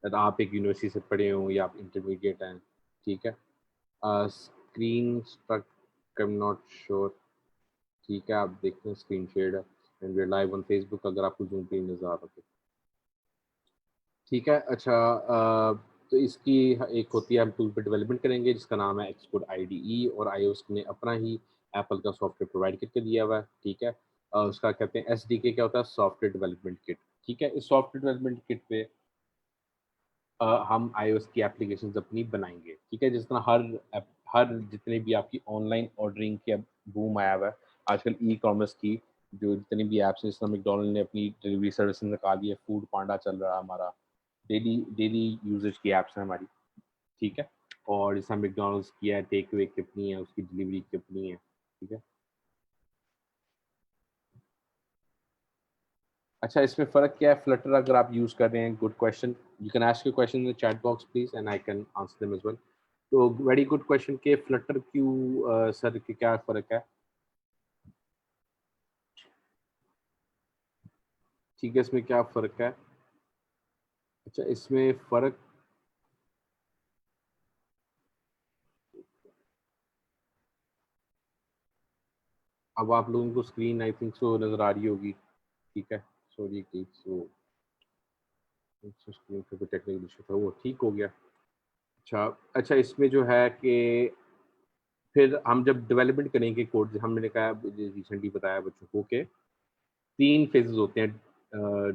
that आप एक यूनिवर्सिटी से पढ़े हो या आप इंटरमीडिएट हैं, ठीक है। Screen struck, I am not sure, ठीक है। आप देखते हैं स्क्रीन शेयर है and we are live on Facebook, अगर आपको जूम पे नजर आ रहा है, ठीक है। अच्छा, तो इसकी एक होती है, हम टूल पे डेवलपमेंट करेंगे जिसका नाम है एक्सपोर्ट आईडीई, और iOS ने अपना ही एप्पल का सॉफ्टवेयर प्रोवाइड करके दिया हुआ है, ठीक है। उसका कहते हैं एसडीके, क्या होता है, सॉफ्टवेयर डेवलपमेंट किट, ठीक है। इस सॉफ्टवेयर डेवलपमेंट किट पे हम iOS की एप्लीकेशंस अपनी बनाएंगे, ठीक है। जिस तरह हर जितने भी आपकी ऑनलाइन ऑर्डरिंग के बूम आया हुआ है आजकल, ई कॉमर्स की जो जितनी भी ऐप्स हैं, जिस तरह मैकडोनल्ड ने अपनी डिलीवरी सर्विस निकाल दी है, फूड पांडा चल रहा है हमारा, डेली डेली यूजेज की ऐप्स हैं हमारी, ठीक है। और जैसा मैकडोनल्ड्स की है, टेक अवे की अपनी है, उसकी डिलीवरी की अपनी है, ठीक है। अच्छा, इसमें फ़र्क क्या है फ्लटर अगर आप यूज़ कर रहे हैं? Good question, you can ask your question in the chat box please and I can answer them as well. तो वेरी गुड क्वेश्चन के फ्लटर क्यों, सर के क्या फ़र्क है, ठीक है, इसमें क्या फ़र्क है? अच्छा, इसमें फ़र्क, अब आप लोगों को स्क्रीन आई थिंक सो नज़र आ रही होगी, ठीक है। सॉरी कि सो स्क्रीन पे कोई टेक्निकल इशू था, वो ठीक हो गया। अच्छा अच्छा, इसमें जो है कि फिर हम जब डेवलपमेंट करेंगे कोड, हमने कहा रिसेंटली बताया बच्चों को कि 3 फेजेस होते हैं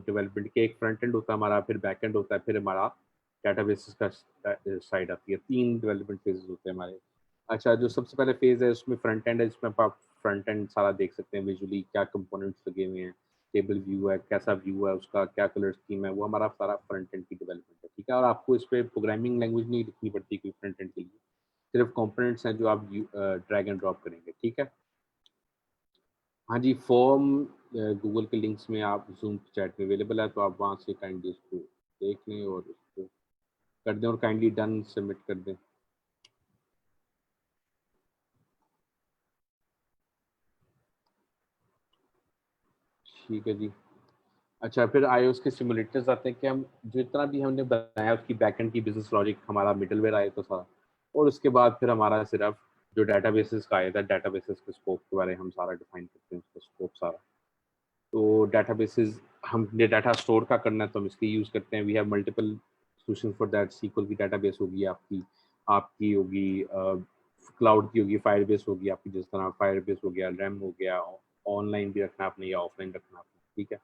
डेवलपमेंट के। एक फ्रंट एंड होता है हमारा, फिर बैक एंड होता है, फिर हमारा डेटाबेसेस का साइड आती है। 3 डेवलपमेंट फेजेस होते हैं हमारे। अच्छा, जो सबसे पहले फेज है उसमें फ्रंट एंड है, जिसमें आप फ्रंट एंड सारा देख सकते हैं विजुअली, क्या कंपोनेंट्स लगे हुए हैं, टेबल व्यू है, कैसा व्यू है उसका, क्या कलर स्कीम है, वो हमारा सारा फ्रंट एंड की डेवलपमेंट है, ठीक है। और आपको इस पे प्रोग्रामिंग लैंग्वेज नहीं लिखनी पड़ती कोई फ्रंट एंड के लिए, सिर्फ कंपोनेंट्स हैं जो आप ड्रैग एंड ड्रॉप करेंगे, ठीक है। हाँ जी, फॉर्म गूगल के लिंक्स में आप ज़ूम चैट में अवेलेबल है, तो आप वहाँ से काइंडली उसको देख लें और उसको कर दें और काइंडली डन सबमिट कर दें। ठीक है जी। अच्छा, फिर iOS के सिमुलेटर्स आते हैं कि हम जितना भी हमने बनाया उसकी बैकएंड की बिजनेस लॉजिक, हमारा मिडलवेयर आया था सारा, और उसके बाद फिर हमारा सिर्फ जो डेटाबेसेस का आया था, डेटाबेसेस के स्कोप के बारे में हम सारा डिफाइन करते हैं, उसका स्कोप सारा। तो डेटाबेसेस, हमने डाटा स्टोर का करना है तो हम इसके यूज़ करते हैं। We have multiple solution for that. SQL की डेटाबेस होगी आपकी, आपकी होगी क्लाउड की होगी, फायरबेस होगी आपकी, जिस तरह फायरबेस हो गया, रैम हो गया, ऑनलाइन भी रखना आपने या ऑफलाइन रखना आपने, ठीक है।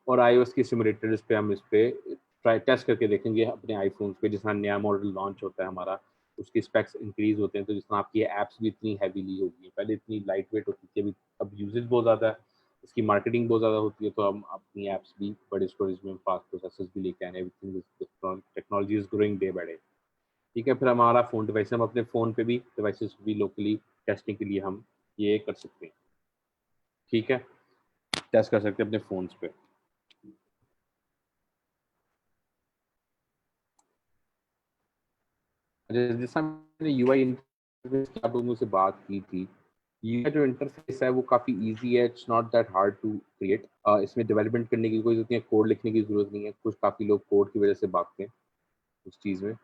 और iOS की सिमुलेटर इस पे हम इस पे ट्राई टेस्ट करके देखेंगे अपने आईफोन पे, जिस तरह नया मॉडल लॉन्च होता है हमारा, उसके स्पेक्स इंक्रीज होते हैं, तो जिस तरह आपकी ऐप्स भी इतनी हैवीली होगी, पहले इतनी लाइट वेट होती थी, अभी अब यूजेज बहुत ज़्यादा है, इसकी मार्केटिंग बहुत ज़्यादा होती है, तो हम अपनी ऐप्स भी बड़े स्टोरेज में, फास्ट प्रोसेसर्स भी लेके आए, everything, technology is growing day by day, ठीक है। फिर हमारा फ़ोन डिवाइस, हम अपने फ़ोन पे भी डिवाइसेस भी लोकली टेस्टिंग के लिए हम ये कर सकते हैं, ठीक है, टेस्ट कर सकते हैं अपने फ़ोन्स पे। जैसा मैंने यूआई इंटरफेस की आप लोगों से बात की थी, यूआई जो इंटरफेस है वो काफ़ी इजी है, it's not that hard to create. इसमें डेवलपमेंट करने की कोई ज़रूरत नहीं है, कोड लिखने की ज़रूरत नहीं है, कुछ काफ़ी लोग कोड की वजह से भागते हैं उस चीज़ में।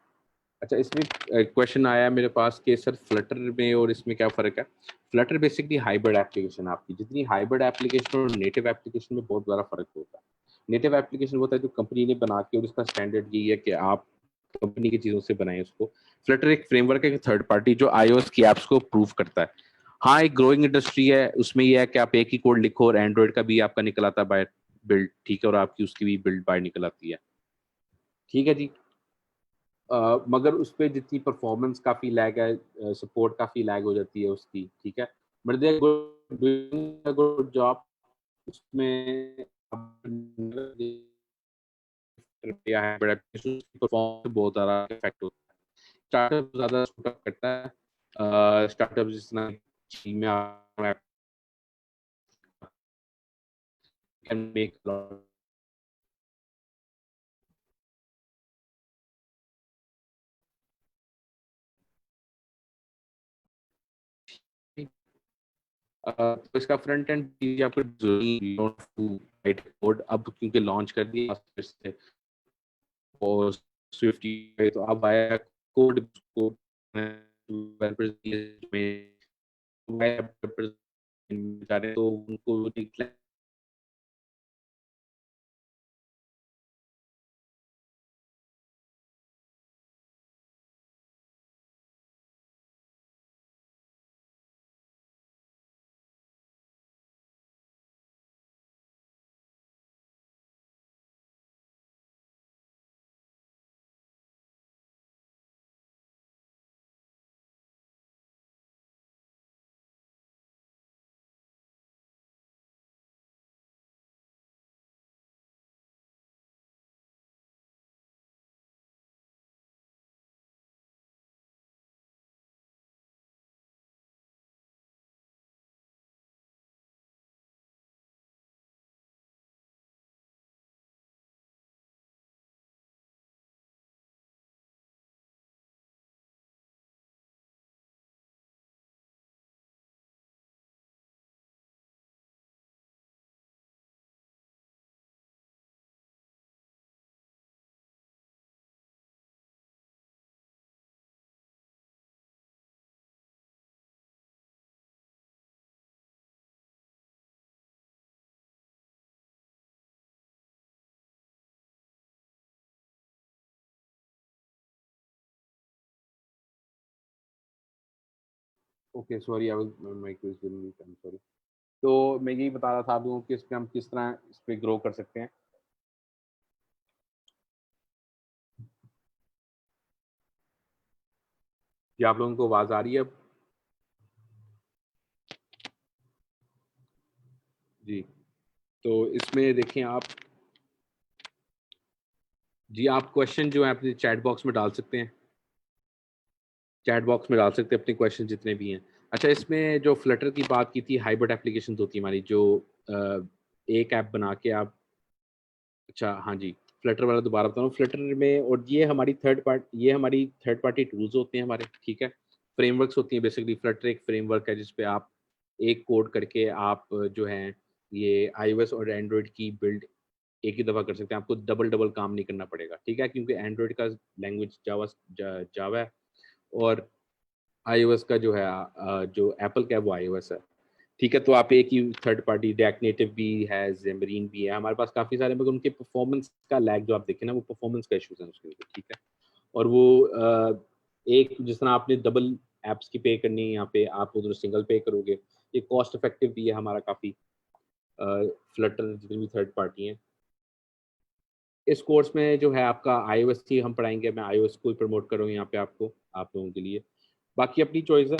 अच्छा, इसमें क्वेश्चन आया है मेरे पास कि सर फ्लटर में और इसमें क्या फ़र्क है? फ्लटर बेसिकली हाइब्रिड एप्लीकेशन है आपकी, जितनी हाइब्रिड एप्लीकेशन और नेटिव एप्लीकेशन में बहुत बड़ा फ़र्क होता है। नेटिव एप्लीकेशन होता है जो कंपनी ने बना के, और इसका स्टैंडर्ड यही है कि आप कंपनी की चीज़ों से बनाएँ उसको। फ्लटर एक फ्रेमवर्क है, एक थर्ड पार्टी जो iOS की ऐप्स को प्रूव करता है। हाँ, एक ग्रोइंग इंडस्ट्री है, उसमें ये है कि आप एक ही कोड लिखो और एंड्रॉइड का भी आपका निकल आता है बाय बिल्ड, ठीक है, और आपकी उसकी भी बिल्ड बाय निकल आती है। ठीक है जी। मगर उस पे जितनी परफॉर्मेंस काफ़ी लैग है, सपोर्ट काफ़ी लैग हो जाती है उसकी, ठीक है? But they are good, doing a good job उसमें। किया है बट परफॉर्मेंस बहुत ज़्यादा इफेक्ट होता है। स्टार्टअप ज़्यादा सपोर्ट करता है, स्टार्टअप जितना चीन में आप कैन मेक तो इसका फ्रंट एंड भी आपको जरूरी राइट कोड अब क्योंकि लॉन्च कर दिया फिर से और स्विफ्ट तो अब आया कोड को डेवलपर्स में वेब डेवलपर्स बेचारे तो उनको निकला okay sorry I was my quiz I am sorry. तो मैं यही बता रहा था आप लोगों को कि इस पे हम किस तरह इस पे ग्रो कर सकते हैं। जी आप लोगों को आवाज़ आ रही है अब? जी, तो इसमें देखें आप जी आप क्वेश्चन जो है अपने चैट बॉक्स में डाल सकते हैं। चैट बॉक्स में डाल सकते हैं अपने क्वेश्चन जितने भी हैं। अच्छा इसमें जो फ्लटर की बात की थी हाइब्रिड एप्लीकेशंस होती है हमारी जो एक ऐप बना के आप अच्छा हाँ जी, फ्लटर वाला दोबारा बता रहा हूँ। फ्लटर में और ये हमारी थर्ड पार्टी टूल्स होते हैं हमारे, ठीक है? फ्रेमवर्क्स होती हैं बेसिकली फ्लटर एक फ्रेमवर्क है जिस पे आप एक कोड करके आप जो है ये आईओएस और एंड्रॉयड की बिल्ड एक ही दफ़ा कर सकते हैं। आपको डबल-डबल काम नहीं करना पड़ेगा, ठीक है? क्योंकि एंड्रॉयड का लैंग्वेज जावा है और आईओएस का जो है जो एप्पल का है वो आईओएस है। ठीक है, तो आप एक ही थर्ड पार्टी रिएक्ट नेटिव भी है, ज़ेम्बरीन भी है, हमारे पास काफ़ी सारे मगर उनके परफॉर्मेंस का लैग जो आप देखें ना वो परफॉर्मेंस का इश्यूज़ है उसके अंदर, ठीक है? और वो एक जिस तरह आपने डबल ऐप्स की पे करनी है यहाँ पे आप उधर सिंगल पे करोगे। ये कॉस्ट इफेक्टिव भी है हमारा काफ़ी फ्लटर जितनी भी थर्ड पार्टी हैं। इस कोर्स में जो है आपका आईओएस ही हम पढ़ाएँगे, मैं आईओएस को ही प्रमोट कर रहा हूँ यहाँ पे आपको, आप लोगों के लिए। बाकी अपनी चॉइस है।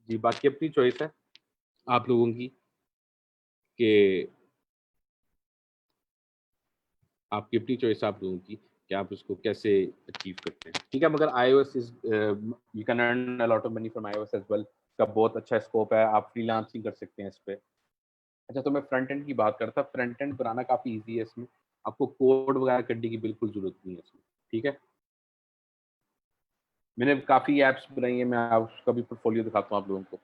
जी, बाकी अपनी चॉइस है आप लोगों की कि आपकी अपनी चॉइस है आप लोगों की कि आप उसको कैसे अचीव करते हैं। ठीक है, मगर iOS is you can earn a lot of money from iOS as well. इसका बहुत अच्छा स्कोप है, आप फ्रीलांसिंग कर सकते हैं इस पे। अच्छा तो मैं फ्रंट एंड की बात कर रहा था, फ्रंट एंड बनाना काफ़ी ईज़ी है इसमें। आपको कोड वगैरह करने की बिल्कुल ज़रूरत नहीं है इसमें, ठीक है? मैंने काफ़ी ऐप्स बनाई हैं, मैं उसका भी पोर्टफोलियो दिखाता हूँ आप लोगों को।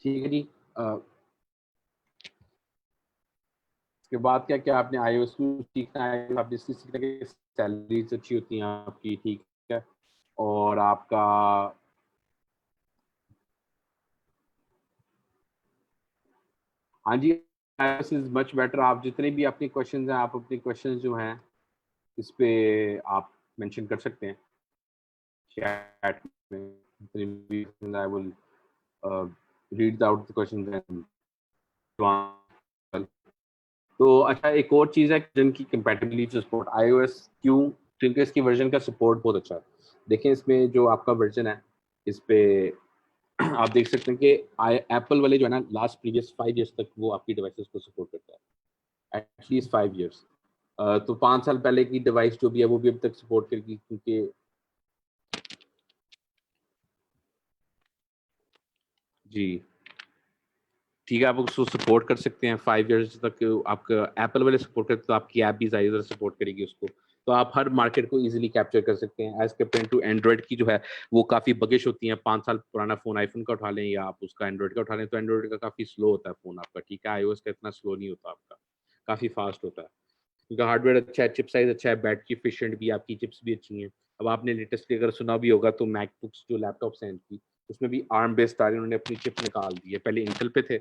ठीक है जी। उसके बाद क्या-क्या आपने iOS को सीखना है, आपने इसलिए सीखना है कि सैलरीज़ अच्छी होती हैं आपकी, ठीक है? और आपका हाँ जी, iOS इज़ मच बेटर। आप जितने भी अपने क्वेश्चंस हैं, आप अपने क्वेश्चंस जो हैं, इस पे आप मेंशन कर सकते हैं चैट में। I will read out the questions and तो अच्छा एक और चीज़ है जिनकी कंपैटिबिलिटी सपोर्ट iOS क्यों, क्योंकि इसकी वर्जन का सपोर्ट बहुत अच्छा है। देखें इसमें जो आपका वर्जन है इस पे आप देख सकते हैं कि एप्पल वाले जो है ना लास्ट प्रीवियस 5 इयर्स तक वो आपकी डिवाइसेस को सपोर्ट करता है, एटलीस्ट 5 इयर्स। तो 5 साल पहले की डिवाइस जो भी है वो भी अभी तक सपोर्ट करेगी, क्योंकि जी ठीक है, आप उसको सपोर्ट कर सकते हैं 5 इयर्स तक। आपका एप्पल वाले सपोर्ट करते तो आपकी ऐप भी ज़्यादा सपोर्ट करेगी उसको, तो आप हर मार्केट को इजीली कैप्चर कर सकते हैं एज कम्पेयर टू एंड्रॉइड की जो है वो काफ़ी बगिश होती है। 5 साल पुराना फ़ोन आईफोन का उठा लें या आप उसका एंड्रॉइड का उठा लें तो एंड्रॉइड का काफ़ी स्लो होता है फ़ोन आपका, ठीक है। iOS का इतना स्लो नहीं होता आपका, काफ़ी फास्ट होता है क्योंकि हार्डवेयर अच्छा है, चिप साइज़ अच्छा है, बैटरी एफिशिएंट भी है, आपकी चिप्स भी अच्छी हैं। अब आपने लेटेस्टली अगर सुना भी होगा तो मैकबुक्स जो लैपटॉप्स हैं इनकी, उसमें भी आर्म बेस्ड आ रही है, उन्होंने अपनी चिप निकाल दी है। पहले इंटेल पे थे,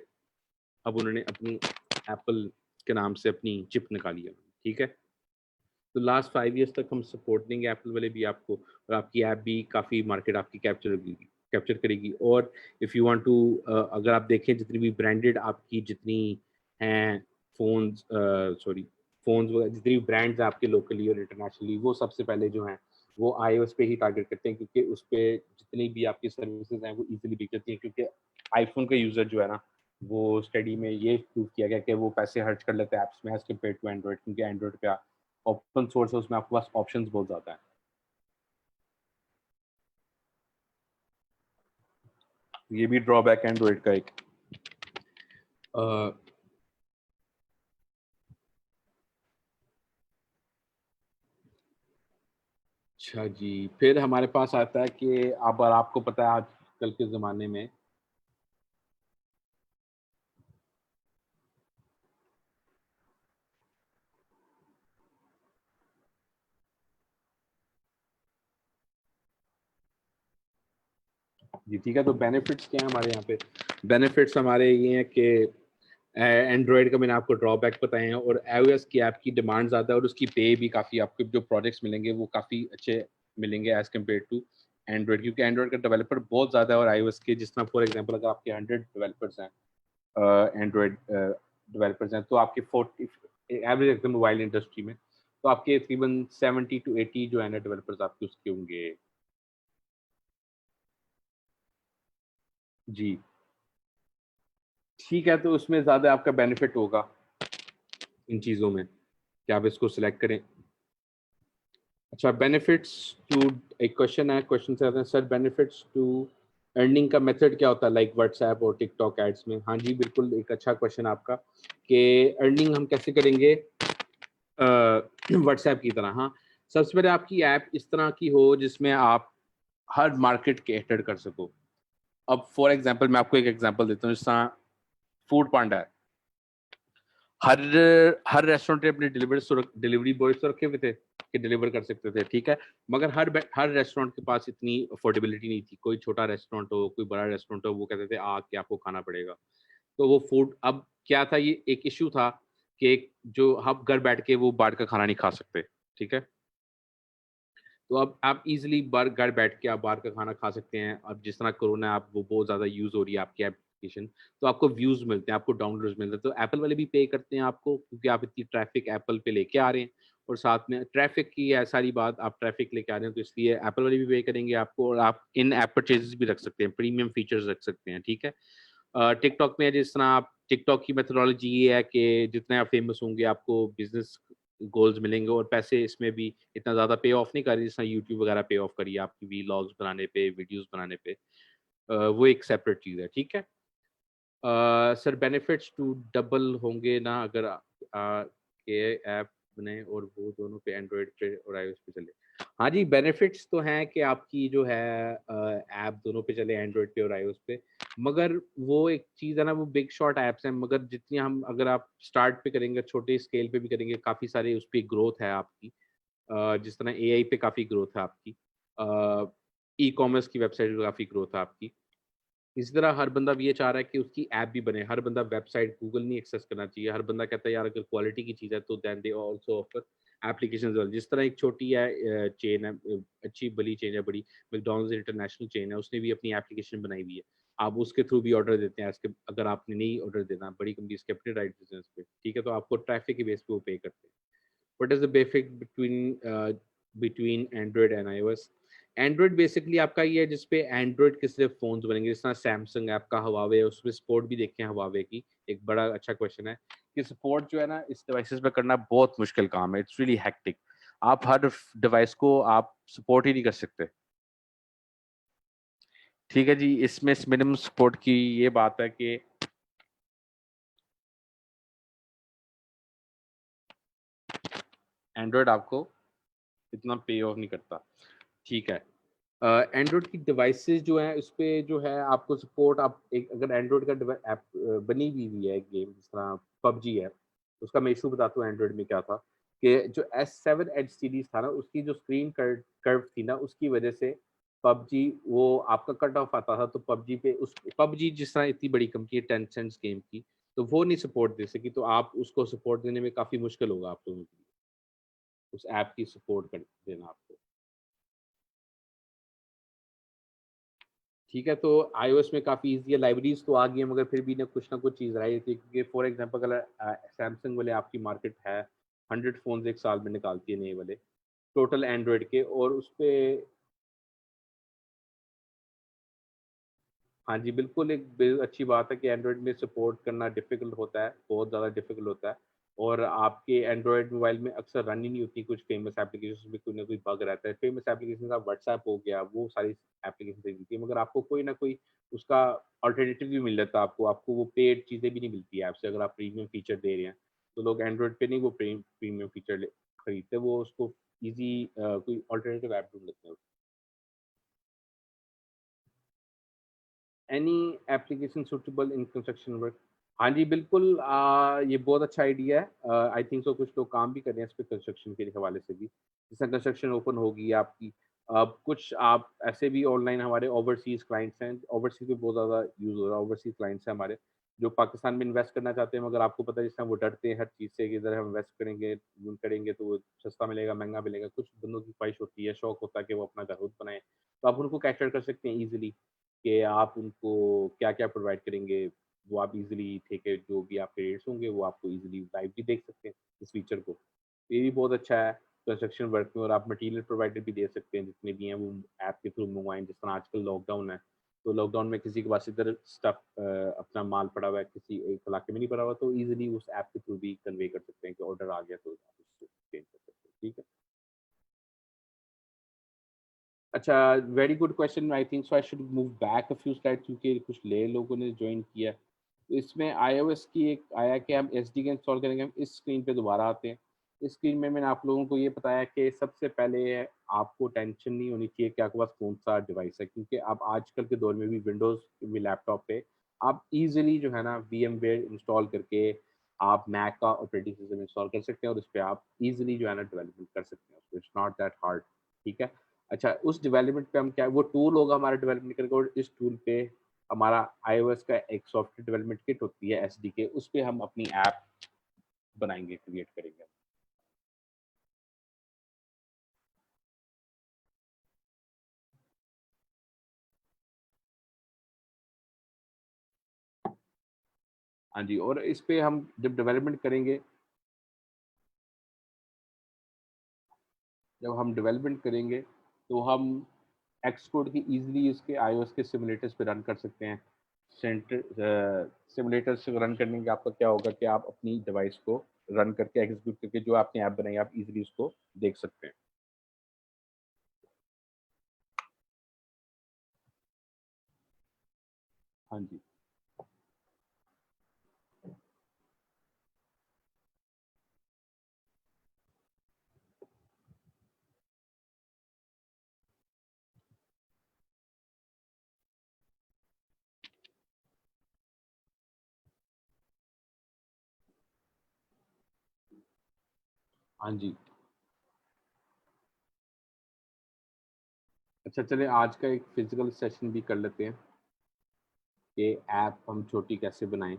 अब उन्होंने अपनी एप्पल के नाम से अपनी चिप निकाली है, ठीक है। तो लास्ट 5 इयर्स तक हम सपोर्ट देंगे एप्पल वाले भी आपको, और आपकी ऐप भी काफ़ी मार्केट आपकी कैप्चर करेगी। और इफ़ यू वांट टू अगर आप देखें जितनी भी ब्रांडेड आपकी जितनी हैं फ़ोन्स, सॉरी फ़ोन्स वगैरह, जितनी भी ब्रांड्स हैं आपके लोकली और इंटरनेशनली, वो सबसे पहले जो हैं वो iOS पे ही टारगेट करते हैं, क्योंकि उस पे जितनी भी आपकी सर्विसेज हैं वो ईजिली बिक जाती हैं। क्योंकि आईफोन का यूज़र जो है ना, वो स्टडी में ये प्रूव किया गया कि वो पैसे खर्च कर लेते हैं ऐप्स में एज कम्पेयर टू एंड्रॉइड, क्योंकि एंड्रॉइड का ओपन सोर्स है, उसमें आपके पास ऑप्शंस बहुत ज़्यादा हैं। ये भी ड्रॉबैक है एंड्रॉइड का एक। अच्छा जी, फिर हमारे पास आता है कि अब आपको पता है आजकल के ज़माने में जी ठीक है, तो बेनिफिट्स क्या हैं हमारे यहाँ पे? बेनिफिट्स हमारे ये हैं कि एंड्रॉइड का मैंने आपको ड्रॉबैक बताए हैं, और iOS की ऐप की डिमांड ज़्यादा है और उसकी पे भी काफ़ी, आपको जो प्रोजेक्ट्स मिलेंगे वो काफ़ी अच्छे मिलेंगे एज कम्पेयर टू एंड्रॉइड, क्योंकि एंड्रॉइड का डेवलपर बहुत ज़्यादा है और iOS के जिस तरह फॉर एग्जांपल अगर आपके 100 डेवलपर्स हैं, एंड्रॉइड डेवलपर्स हैं, तो आपके 40 एवरेज एकदम मोबाइल इंडस्ट्री में, तो आपके तकरीबन 70 टू 80 जो है ना डेवलपर्स आपके उसके होंगे। जी ठीक है, तो उसमें ज़्यादा आपका बेनिफिट होगा इन चीज़ों में कि आप इसको सिलेक्ट करें। अच्छा, बेनिफिट्स टू, एक क्वेश्चन है, क्वेश्चन से आते हैं सर बेनिफिट्स टू अर्निंग का मेथड क्या होता है लाइक व्हाट्सएप और टिकटॉक एड्स में? हाँ जी बिल्कुल, एक अच्छा क्वेश्चन आपका कि अर्निंग हम कैसे करेंगे व्हाट्सएप की तरह। हाँ, सबसे पहले आपकी ऐप इस तरह की हो जिसमें आप हर मार्केट कैटर कर सको। अब फॉर एग्जांपल मैं आपको एक एग्जांपल देता हूँ, जिस तरह फूड पांडा है, हर हर रेस्टोरेंट ने अपने डिलीवरी बॉयज तो रखे हुए थे कि डिलीवर कर सकते थे, ठीक है। मगर हर रेस्टोरेंट के पास इतनी अफोर्डेबिलिटी नहीं थी। कोई छोटा रेस्टोरेंट हो, कोई बड़ा रेस्टोरेंट हो, वो कहते थे आके आपको खाना पड़ेगा। तो वो फूड अब क्या था, ये एक इश्यू था कि जो हम घर बैठ के वो बाहर का खाना नहीं खा सकते, ठीक है। तो अब आप इजीली घर बैठ के आप बाहर का खाना खा सकते हैं। अब जिस तरह कोरोना आप वो बहुत ज़्यादा यूज़ हो रही है आपकी एप्लीकेशन, तो आपको व्यूज़ मिलते हैं, आपको डाउनलोड्स मिलते हैं, तो एप्पल वाले भी पे करते हैं आपको, क्योंकि आप इतनी ट्रैफिक एप्पल पे लेके आ रहे हैं। और साथ में ट्रैफिक की है सारी बात, आप ट्रैफिक लेके आ रहे हैं तो इसलिए एप्पल वाले भी पे करेंगे आपको, और आप इन ऐप परचेजेस भी रख सकते हैं, प्रीमियम फीचर्स रख सकते हैं, ठीक है। टिकटॉक में जिस तरह आप, टिकटॉक की मेथोडोलॉजी ये है कि जितने आप फेमस होंगे आपको बिजनेस गोल्स मिलेंगे, और पैसे इसमें भी इतना ज़्यादा पे ऑफ नहीं कर रही जिस तरह यूट्यूब वगैरह पे ऑफ करिए आपकी वीलॉग्स बनाने पे, वीडियोस बनाने पे। वो एक सेपरेट चीज़ है, ठीक है। सर बेनिफिट्स टू डबल होंगे ना अगर के ऐप बने और वो दोनों पे एंड्रॉयड पे और iOS पे चले? हाँ जी, बेनिफिट्स तो हैं कि आपकी जो है ऐप दोनों पे चले, एंड्रॉयड पे और iOS पे। मगर वो एक चीज़ है ना, वो बिग शॉट ऐप्स हैं, मगर जितनी हम अगर आप स्टार्ट पे करेंगे, छोटे स्केल पे भी करेंगे, काफ़ी सारे उस पे ग्रोथ है आपकी। जिस तरह एआई पे काफ़ी ग्रोथ है आपकी। ई-कॉमर्स की वेबसाइट पे काफ़ी ग्रोथ है आपकी। इसी तरह हर बंदा भी ये चाह रहा है कि उसकी ऐप भी बने। हर बंदा वेबसाइट गूगल नहीं एक्सेस करना चाहिए। हर बंदा कहता है यार अगर क्वालिटी की चीज़ है तो then they also offer applications well. जिस तरह एक छोटी है चेन है, अच्छी भली चेन है बड़ी, मैकडॉनल्ड्स इंटरनेशनल चेन है, उसने भी अपनी एप्लीकेशन बनाई हुई है। आप उसके थ्रू भी ऑर्डर देते हैं। इसके अगर आपने नहीं ऑर्डर देना, बड़ी कंपनीज के अपने राइट बिज़नेस पे, ठीक है? तो आपको ट्रैफिक के बेस पे वो पे करते हैं। व्हाट इज़ द बेफिक between Android and iOS? Android basically आपका ये है जिसपे एंड्रॉयड के सिर्फ फ़ोन्स बनेंगे, जिस तरह सैमसंग है आपका, हुआवे है, उसमें सपोर्ट भी देखते हैं हुआवे की। एक बड़ा अच्छा क्वेश्चन है कि सपोर्ट जो है ना इस डिवाइसेस पे करना बहुत मुश्किल काम है, इट्स रियली हेक्टिक। आप हर डिवाइस को आप सपोर्ट ही नहीं कर सकते। ठीक है जी, इसमें मिनिमम सपोर्ट की ये बात है कि एंड्रॉयड आपको इतना पे ऑफ नहीं करता। ठीक है। एंड्रॉयड की डिवाइसेस जो हैं उस पे जो है आपको सपोर्ट, आप एक अगर एंड्रॉयड का ऐप बनी हुई है एक गेम जिस तरह पबजी है, उसका मैं इशू बताता हूँ एंड्रॉयड में क्या था कि जो S7 एच सीरीज था ना, उसकी जो स्क्रीन कर्व थी ना, उसकी वजह से पबजी वो आपका कट ऑफ आता था। तो पबजी पे उस पबजी जिस तरह इतनी बड़ी कंपनी है टेंसेंट गेम की, तो वो नहीं सपोर्ट दे सकी, तो आप उसको सपोर्ट देने में काफ़ी मुश्किल होगा आप लोगों के लिए, उस ऐप की सपोर्ट कर देना आपको। ठीक है, तो iOS में काफ़ी ईज़ी है, लाइब्रेरीज़ तो आ गई हैं, मगर फिर भी ना कुछ चीज़ रह जाती है, क्योंकि फॉर एग्ज़ाम्पल अगर सैमसंग वाले आपकी मार्केट है, 100 फ़ोन्स 1 साल में निकालती है नए वाले, टोटल एंड्रॉयड के, और उसपे हाँ जी, बिल्कुल एक अच्छी बात है कि एंड्रॉयड में सपोर्ट करना डिफ़िकल्ट होता है, बहुत ज़्यादा डिफ़िकल्ट होता है, और आपके एंड्रॉयड मोबाइल में अक्सर रन ही नहीं होती कुछ फ़ेमस एप्लीकेशंस में, कोई ना कोई बग रहता है। फ़ेमस एप्लीकेशंस आप व्हाट्सऐप हो गया, वो सारी एप्लीकेशन दे देती है, मगर आपको कोई ना कोई उसका अल्टरनेटिव भी मिल जाता है आपको वो पेड चीज़ें भी नहीं मिलती है ऐप से, अगर आप प्रीमियम फीचर दे रहे हैं। तो लोग एंड्रॉयड पे नहीं वो प्रीमियम फीचर खरीदते, वो उसको ईज़ी कोई अल्टरनेटिव ऐप ढूँढ लेते हैं। Any application suitable in construction work? हाँ जी, बिल्कुल ये बहुत अच्छा आइडिया है। आई थिंक सो कुछ लोग काम भी कर रहे हैं इस पे कंस्ट्रक्शन के हवाले से भी। जैसे कंस्ट्रक्शन ओपन होगी आपकी, कुछ आप ऐसे भी ऑनलाइन हमारे ओवरसीज़ क्लाइंट्स हैं, ओवरसीज़ में बहुत ज़्यादा यूज़ हो रहा है, ओवरसीज़ क्लाइंट्स हैं हमारे, जो पाकिस्तान में इन्वेस्ट करना चाहते हैं, मगर आपको पता है जिस तरह वो डरते हैं हर चीज़ से कि इधर हम इन्वेस्ट करेंगे तो वो सस्ता मिलेगा, महँगा मिलेगा। कुछ बंदों की ख्वाहिश होती है, शौक होता है कि वो अपना घर खुद बनाएँ। तो आप उनको कैटर कर सकते हैं ईज़िली कि आप उनको क्या-क्या प्रोवाइड करेंगे। वो आप इज़िली ठेके जो भी आपके रेट्स होंगे वो आपको इज़िली लाइव भी देख सकते हैं इस फीचर को। ये भी बहुत अच्छा है कंस्ट्रक्शन वर्क में, और आप मटीरियल प्रोवाइडर भी दे सकते हैं जितने भी हैं वो ऐप के थ्रू मँगवाएँ। जिस तरह आजकल लॉकडाउन है, तो लॉकडाउन में किसी के पास इधर स्टफ अपना माल पड़ा हुआ है, किसी एक इलाके में नहीं पड़ा हुआ, तो ईज़िली उस ऐप के थ्रू भी कन्वे कर सकते हैं कि ऑर्डर आ गया तो आप उसको चेंज कर सकते हैं। ठीक है? अच्छा, very good question. I think so I should move back a few slides क्योंकि कुछ नए लोगों ने जॉइन किया है। तो इसमें iOS की एक आया कि हम एसडीके इंस्टॉल करेंगे, हम इस स्क्रीन पे दोबारा आते हैं। इस स्क्रीन में मैंने आप लोगों को ये बताया कि सबसे पहले आपको टेंशन नहीं होनी चाहिए कि आपके पास कौन-सा डिवाइस है, क्योंकि आप आजकल के दौर में भी विंडोज़ में लैपटॉप पे आप ईज़िली जो है ना वीएमवेयर इंस्टॉल करके आप मैक का ऑपरेटिंग सिस्टम इंस्टॉल कर सकते हैं, और उसपे आप ईज़िली जो है ना डेवलपमेंट कर सकते हैं। It's not that hard. ठीक है? अच्छा, उस डेवलपमेंट पे हम क्या वो टूल होगा हमारा डेवलपमेंट करके, और इस टूल पे हमारा iOS का एक सॉफ्टवेयर डेवलपमेंट किट होती है एसडीके, उस पे हम अपनी ऐप बनाएँगे, क्रिएट करेंगे। हाँ जी, और इस पे हम जब डेवलपमेंट करेंगे, तो हम एक्सकोड की ईज़िली उसके iOS के सिमुलेटर्स पे रन कर सकते हैं। सिमुलेटर्स रन करने के आपका क्या होगा कि आप अपनी डिवाइस को रन करके एग्ज़ीक्यूट करके जो आपने ऐप बनाई है, आप ईज़िली उसको देख सकते हैं। हाँ जी। हाँ जी। अच्छा, चलिए आज का एक फिज़िकल सेशन भी कर लेते हैं। कि ऐप हम छोटी कैसे बनाएं।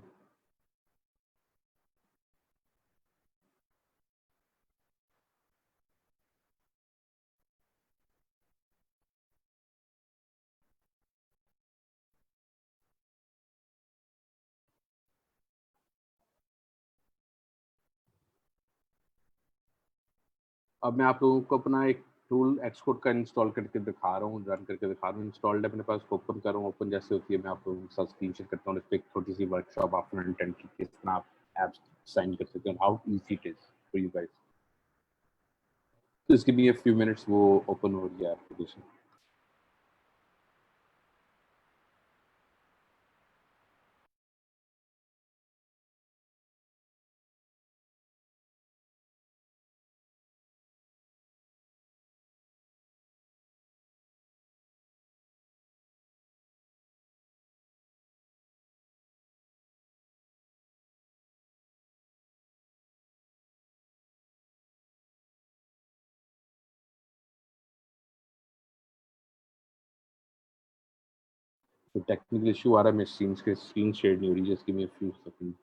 अब मैं आप लोगों को अपना एक टूल एक्सकोड का इंस्टॉल करके दिखा रहा हूँ, रन करके दिखा रहा हूँ। इंस्टॉल्ड है अपने पास, ओपन कर रहा हूँ। ओपन जैसे होती है मैं आप लोगों के साथ स्क्रीन शेयर करता हूँ। इस पर एक छोटी सी वर्कशॉप आफ्टर इंटेंट की किस तरह आप एप्स साइन कर सकते हैं, how easy it is for you guys. तो इसके भी फ्यू मिनट्स वो ओपन हो गया एप्लीकेशन। तो टेक्निकल इशू आ रहा है, मेरी स्क्रीन शेयर नहीं हो रही, just give me a few second.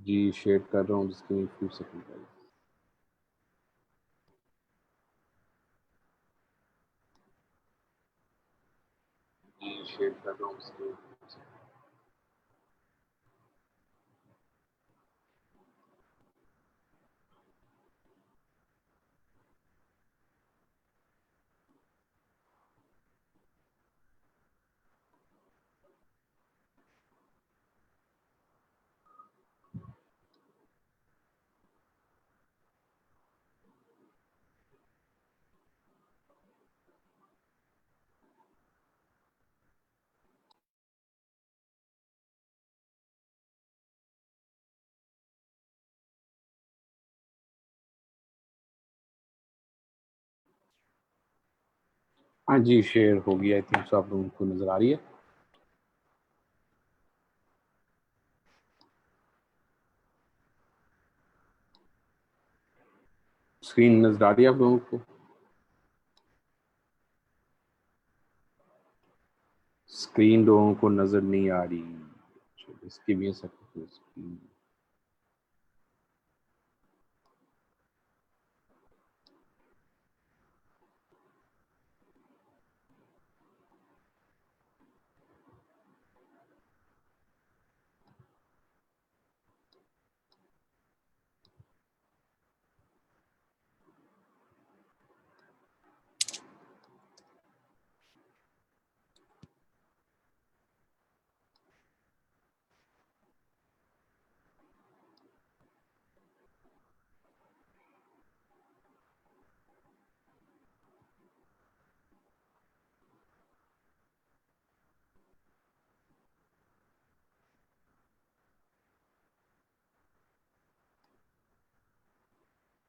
जी शेयर कर रहा हूँ, just give me a few second. जी शेयर कर रहा हूँ स्क्रीन। हाँ जी शेयर हो गया। आई थिंक सो आप लोगों को नजर आ रही है। स्क्रीन नजर आ रही है आप लोगों को? स्क्रीन लोगों को नजर नहीं आ रही, इसकी भी स्क्रीन।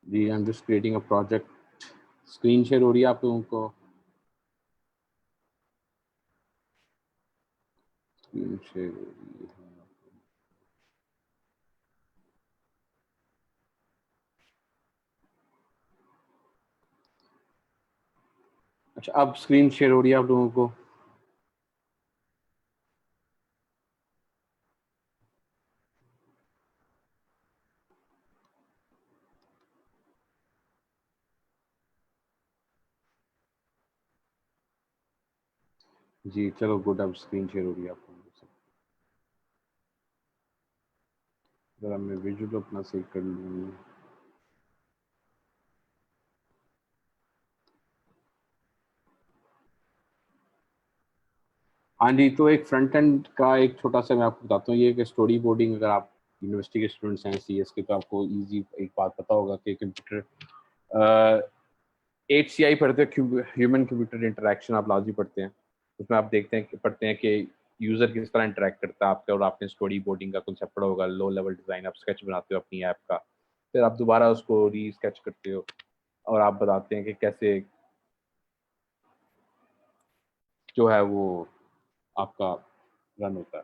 जी I am just creating a project. Screen share हो रही है आप लोगों को? स्क्रीन शेयर हो रही है। अच्छा अब स्क्रीन शेयर हो रही है आप लोगों को? जी चलो गुड, अब स्क्रीन शेयर हो रही है आप लोगों को। जरा मैं विजुअल अपना सेव कर लूँ। हाँ जी, तो एक फ्रंट एंड का एक छोटा सा मैं आपको बताता हूँ। ये कि स्टोरी बोर्डिंग, अगर आप यूनिवर्सिटी के स्टूडेंट्स हैं सीएस के, तो आपको इजी एक बात पता होगा कि कंप्यूटर 8CI पढ़ते हैं, ह्यूमन कंप्यूटर इंटरेक्शन आप लाजमी पढ़ते हैं। उसमें आप देखते हैं पढ़ते हैं कि यूज़र किस तरह इंटरेक्ट करता है आपके, और आपने स्टोरी बोर्डिंग का कॉन्सेप्ट पढ़ा होगा। लो लेवल डिज़ाइन, आप स्केच बनाते हो अपनी ऐप का, फिर आप दोबारा उसको री स्केच करते हो, और आप बताते हैं कि कैसे जो है वो आपका रन होता है।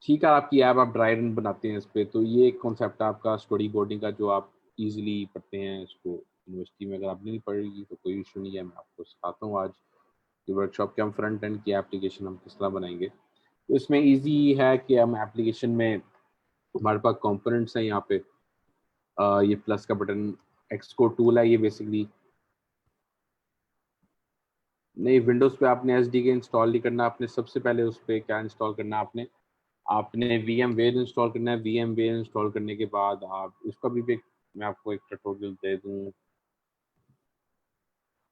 ठीक है, आपकी ऐप आप ड्राई रन बनाते हैं इस पे, तो ये एक कॉन्सेप्ट है आपका स्टोरी बोर्डिंग का जो आप इजीली पढ़ते हैं इसको यूनिवर्सिटी में। अगर आपने नहीं पढ़ेगी तो कोई इशू नहीं है, मैं आपको सिखाता हूँ आज कि वर्कशॉप के हम फ्रंट एंड की एप्लीकेशन हम किस तरह बनाएंगे। तो इसमें इजी है कि हम एप्लीकेशन में हमारे पास कंपोनेंट्स हैं यहाँ पे। ये प्लस का बटन एक्सकोड टूल है ये बेसिकली। नहीं, विंडोज़ पे आपने एस डी के इंस्टॉल नहीं करना, आपने सबसे पहले उस पर क्या इंस्टॉल करना है, आपने वी एम वेयर इंस्टॉल करना है। वी एम वेयर इंस्टॉल करने के बाद आप उसका भी मैं आपको एक ट्यूटोरियल दे दूँ।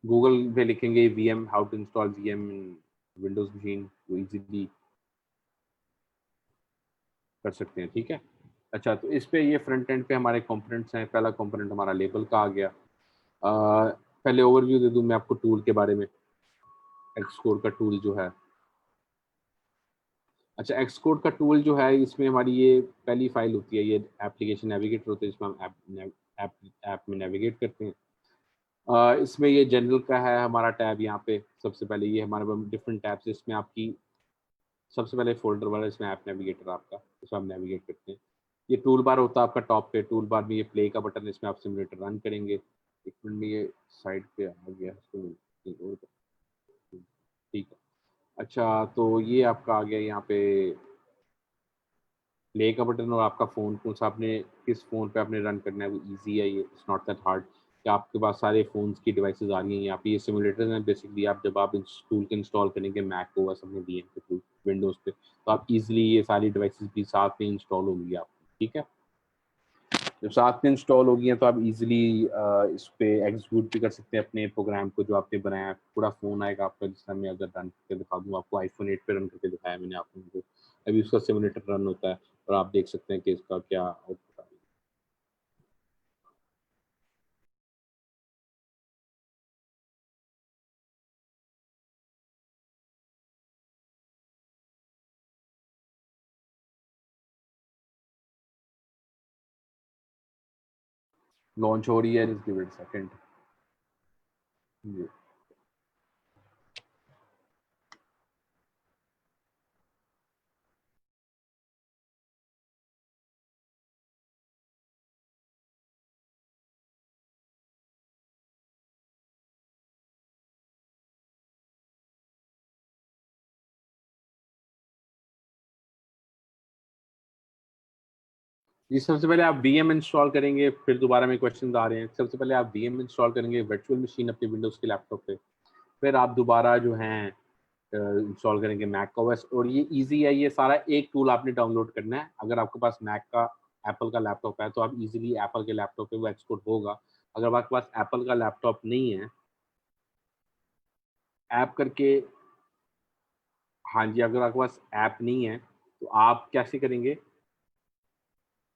गूगल पे लिखेंगे V M how to install V M in Windows machine, वो इजीली कर सकते हैं। ठीक है, अच्छा, तो इस पे ये फ्रंट एंड पे हमारे कंपोनेंट्स हैं। पहला कंपोनेंट हमारा लेबल का आ गया। पहले ओवरव्यू दे दूं मैं आपको टूल के बारे में। एक्सकोड का टूल जो है, अच्छा, एक्सकोड का टूल जो है इसमें हमारी ये पहली फाइल होती है, ये एप्लीकेशन नेविगेटर होता है जिसमें हम ऐप में नेविगेट करते हैं। इसमें ये जनरल का है हमारा टैब। यहाँ पे सबसे पहले ये हमारे पास डिफरेंट टैब्स है। इसमें आपकी सबसे पहले फोल्डर वाला, इसमें ऐप नेविगेटर आपका, इसमें हम नेविगेट करते हैं। ये टूल बार होता है आपका टॉप पे। टूल बार में ये प्ले का बटन है, इसमें आप सिमुलेटर रन करेंगे। एक मिनट में ये साइड पे आ गया इसको ठीक है। अच्छा, तो ये आपका आ गया यहाँ पे प्ले का बटन, और आपका फ़ोन कौन सा आपने किस फ़ोन पे आपने रन करना है वो ईजी है। ये इट्स नॉट दैट हार्ड कि आपके पास सारे फ़ोन्स की डिवाइसेस आ रही हैं यहाँ पे। ये सिमुलेटर्स हैं बेसिकली। आप जब आप इस टूल को इंस्टॉल करेंगे मैक ओएस अपने वीएम के थ्रू विंडोज़ पे, तो आप इजीली ये सारी डिवाइसेस भी साथ में इंस्टॉल होंगी आपकी। ठीक है, जब साथ में इंस्टॉल होगी हैं तो आप इजीली इस पे एग्जीक्यूट भी कर सकते हैं अपने प्रोग्राम को जो आपने बनाया है। पूरा फ़ोन आएगा आपका, जिस तरह मैं अगर रन करके दिखा दूँ आपको, आईफोन 8 पे रन करके दिखाया मैंने आप लोगों को। अभी उसका सिमुलेटर रन होता है और आप देख सकते हैं कि इसका क्या आउटपुट आ रही है। लॉन्च हो रही है, just give it a second. जी, जी, सबसे पहले आप वीएम इंस्टॉल करेंगे, फिर दोबारा में क्वेश्चन आ रहे हैं। सबसे पहले आप वीएम इंस्टॉल करेंगे वर्चुअल मशीन अपने विंडोज़ के लैपटॉप पे। फिर आप दोबारा जो हैं इंस्टॉल करेंगे मैक ओएस। और ये इजी है, ये सारा एक टूल आपने डाउनलोड करना है। अगर आपके पास मैक का एप्पल का लैपटॉप है तो आप इजीली एप्पल के लैपटॉप पे वो एक्सपोर्ट होगा। अगर आपके पास एप्पल का लैपटॉप नहीं है, ऐप करके, हाँ जी, अगर आपके पास ऐप नहीं है तो आप कैसे करेंगे,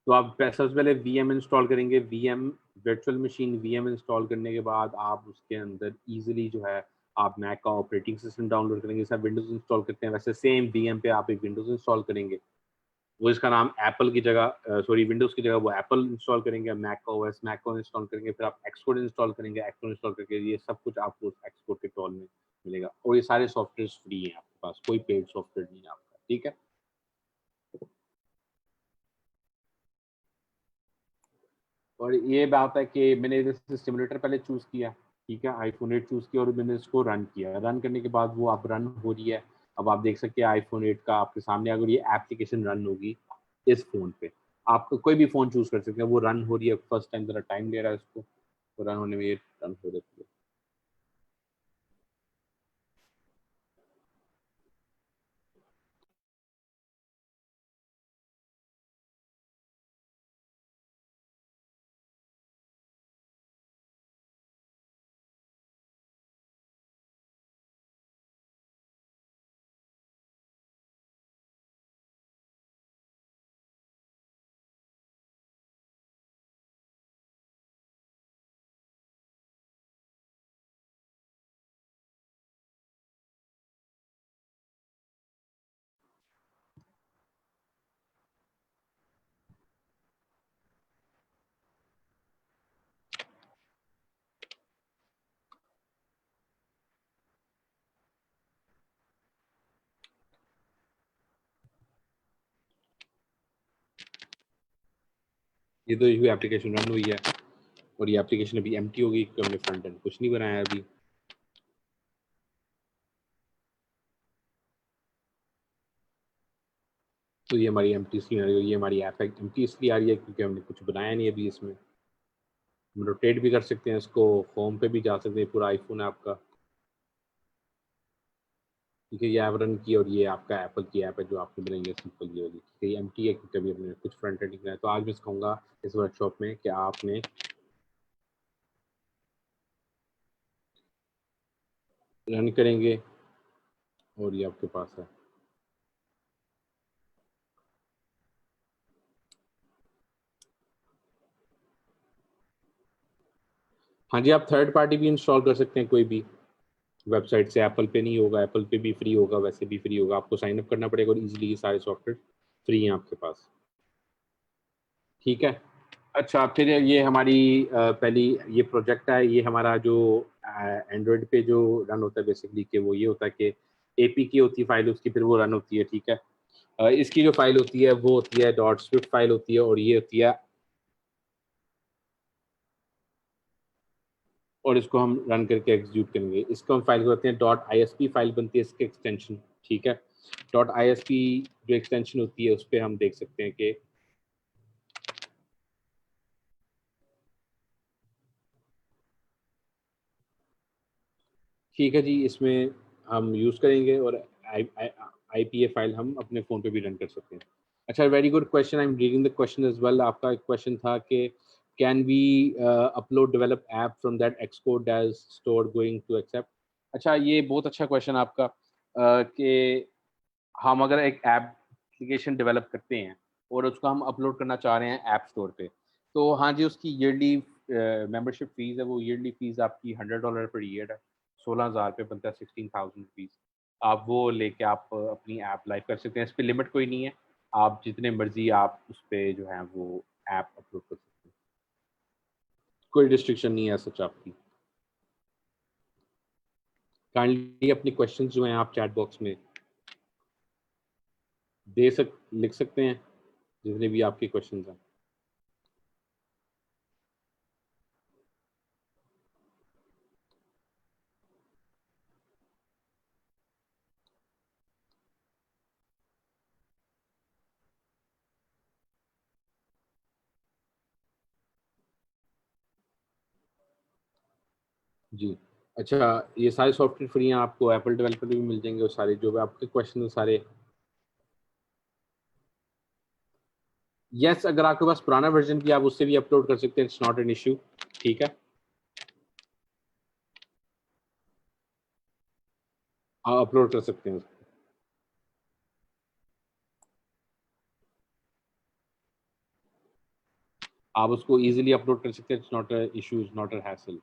तो आप सबसे पहले वीएम इंस्टॉल करेंगे। VM virtual machine VM install करने के बाद आप उसके अंदर इजीली जो है आप मैक का ऑपरेटिंग सिस्टम डाउनलोड करेंगे। जैसे विंडोज इंस्टॉल करते हैं वैसे सेम वीएम पे आप एक विंडोज इंस्टॉल करेंगे। वो इसका नाम एप्पल की जगह, सॉरी, विंडोज की जगह वो एप्पल इंस्टॉल करेंगे। मैक का ओएस मैक को इंस्टॉल करेंगे। फिर आप एक्सकोड इंस्टॉल करेंगे। एक्सकोड इंस्टॉल करके ये सब कुछ आपको एक्सकोड के टॉल में मिलेगा। और ये सारे सॉफ्टवेयर फ्री हैं, आपके पास कोई पेड सॉफ्टवेयर नहीं है आपका। ठीक है, और ये बात है कि मैंने जैसे सिमुलेटर पहले चूज़ किया। ठीक है, आईफोन 8 चूज़ किया और मैंने इसको रन किया। रन करने के बाद वो अब रन हो रही है। अब आप देख सकते हैं आईफोन 8 का आपके सामने अगर ये एप्लीकेशन रन होगी इस फ़ोन पे, आप कोई भी फ़ोन चूज़ कर सकते हैं। वो रन हो रही है, फर्स्ट टाइम ज़रा टाइम ले रहा है इसको, तो रन होने में ये रन हो जाती है। ये तो ये एप्लीकेशन रन हुई है और ये एप्लीकेशन अभी एम्प्टी होगी क्योंकि हमने फ्रंट एंड कुछ नहीं बनाया अभी। तो ये हमारी एम्प्टी स्क्रीन आ रही है, ये हमारी ऐप एम्प्टी इसलिए आ रही है क्योंकि हमने कुछ बनाया नहीं अभी इसमें। हम रोटेट भी कर सकते हैं इसको, होम पे भी जा सकते हैं, पूरा आईफोन है आपका। ठीक है, ये ऐप रन की और ये आपका एप्पल की ऐप है जो आपने बनाई है सिंपल ये वाली। ठीक है, ये एम्प्टी है क्योंकि अभी हमने कुछ फ्रंट एंड बनाया। तो आज मैं सिखाऊंगा इस वर्कशॉप में कि आपने रन करेंगे और ये आपके पास है। हाँ जी, आप थर्ड पार्टी भी इंस्टॉल कर सकते हैं कोई भी वेबसाइट से। एप्पल पे नहीं होगा, एप्पल पे भी फ्री होगा, वैसे भी फ्री होगा। आपको साइन अप करना पड़ेगा और इजीली ये सारे सॉफ्टवेयर फ्री हैं आपके पास। ठीक है। अच्छा, फिर ये हमारी पहली ये प्रोजेक्ट है, ये हमारा जो एंड्रॉयड पे जो रन होता है बेसिकली कि वो ये होता है कि एपी की होती है फाइल उसकी, फिर वो रन होती है। ठीक है, इसकी जो फाइल होती है वो होती है डॉट स्विफ्ट फाइल होती है और ये होती है, और इसको हम रन करके एग्जीक्यूट करेंगे। इसको हम फाइल करते हैं डॉट आईएसपी फाइल बनती है इसके एक्सटेंशन। ठीक है, डॉट आईएसपी जो एक्सटेंशन होती है उस पर हम देख सकते हैं कि ठीक है जी, इसमें हम यूज़ करेंगे और आईपीए फाइल हम अपने फ़ोन पे भी रन कर सकते हैं। अच्छा, very good question, I am reading the question as well. आपका एक क्वेश्चन था कि can we upload develop app from that Xcode as store going to accept. अच्छा, ये बहुत अच्छा क्वेश्चन आपका कि हम अगर एक एप्लीकेशन डेवलप करते हैं और उसको हम अपलोड करना चाह रहे हैं ऐप स्टोर पे, तो हाँ जी, उसकी ईयरली मेंबरशिप फीस है, वो ईयरली फीस आपकी $100 पर ईयर है। 16,000 पे बनता है, 16,000 रुपीज़। आप वो लेके आप अपनी ऐप लाइव कर सकते हैं। इस पे लिमिट कोई नहीं है, आप जितने मर्जी आप उस पे जो है वो ऐप अपलोड कर सकते हैं। कोई रिस्ट्रिक्शन नहीं है सच आपकी। काइंडली अपने क्वेश्चंस जो हैं आप चैट बॉक्स में लिख सकते हैं, जितने भी आपके क्वेश्चंस हैं। जी। अच्छा, ये सारे सॉफ्टवेयर फ्री हैं, आपको एप्पल डेवलपर भी मिल जाएंगे और सारे जो भी आपके क्वेश्चन हैं सारे। यस, अगर आपके पास पुराना वर्जन भी आप उससे भी अपलोड कर सकते हैं, इट्स नॉट एन इश्यू। ठीक है, आप अपलोड कर सकते हैं। आप उसको इजीली अपलोड कर सकते हैं, it's not a issue, it's not a hassle.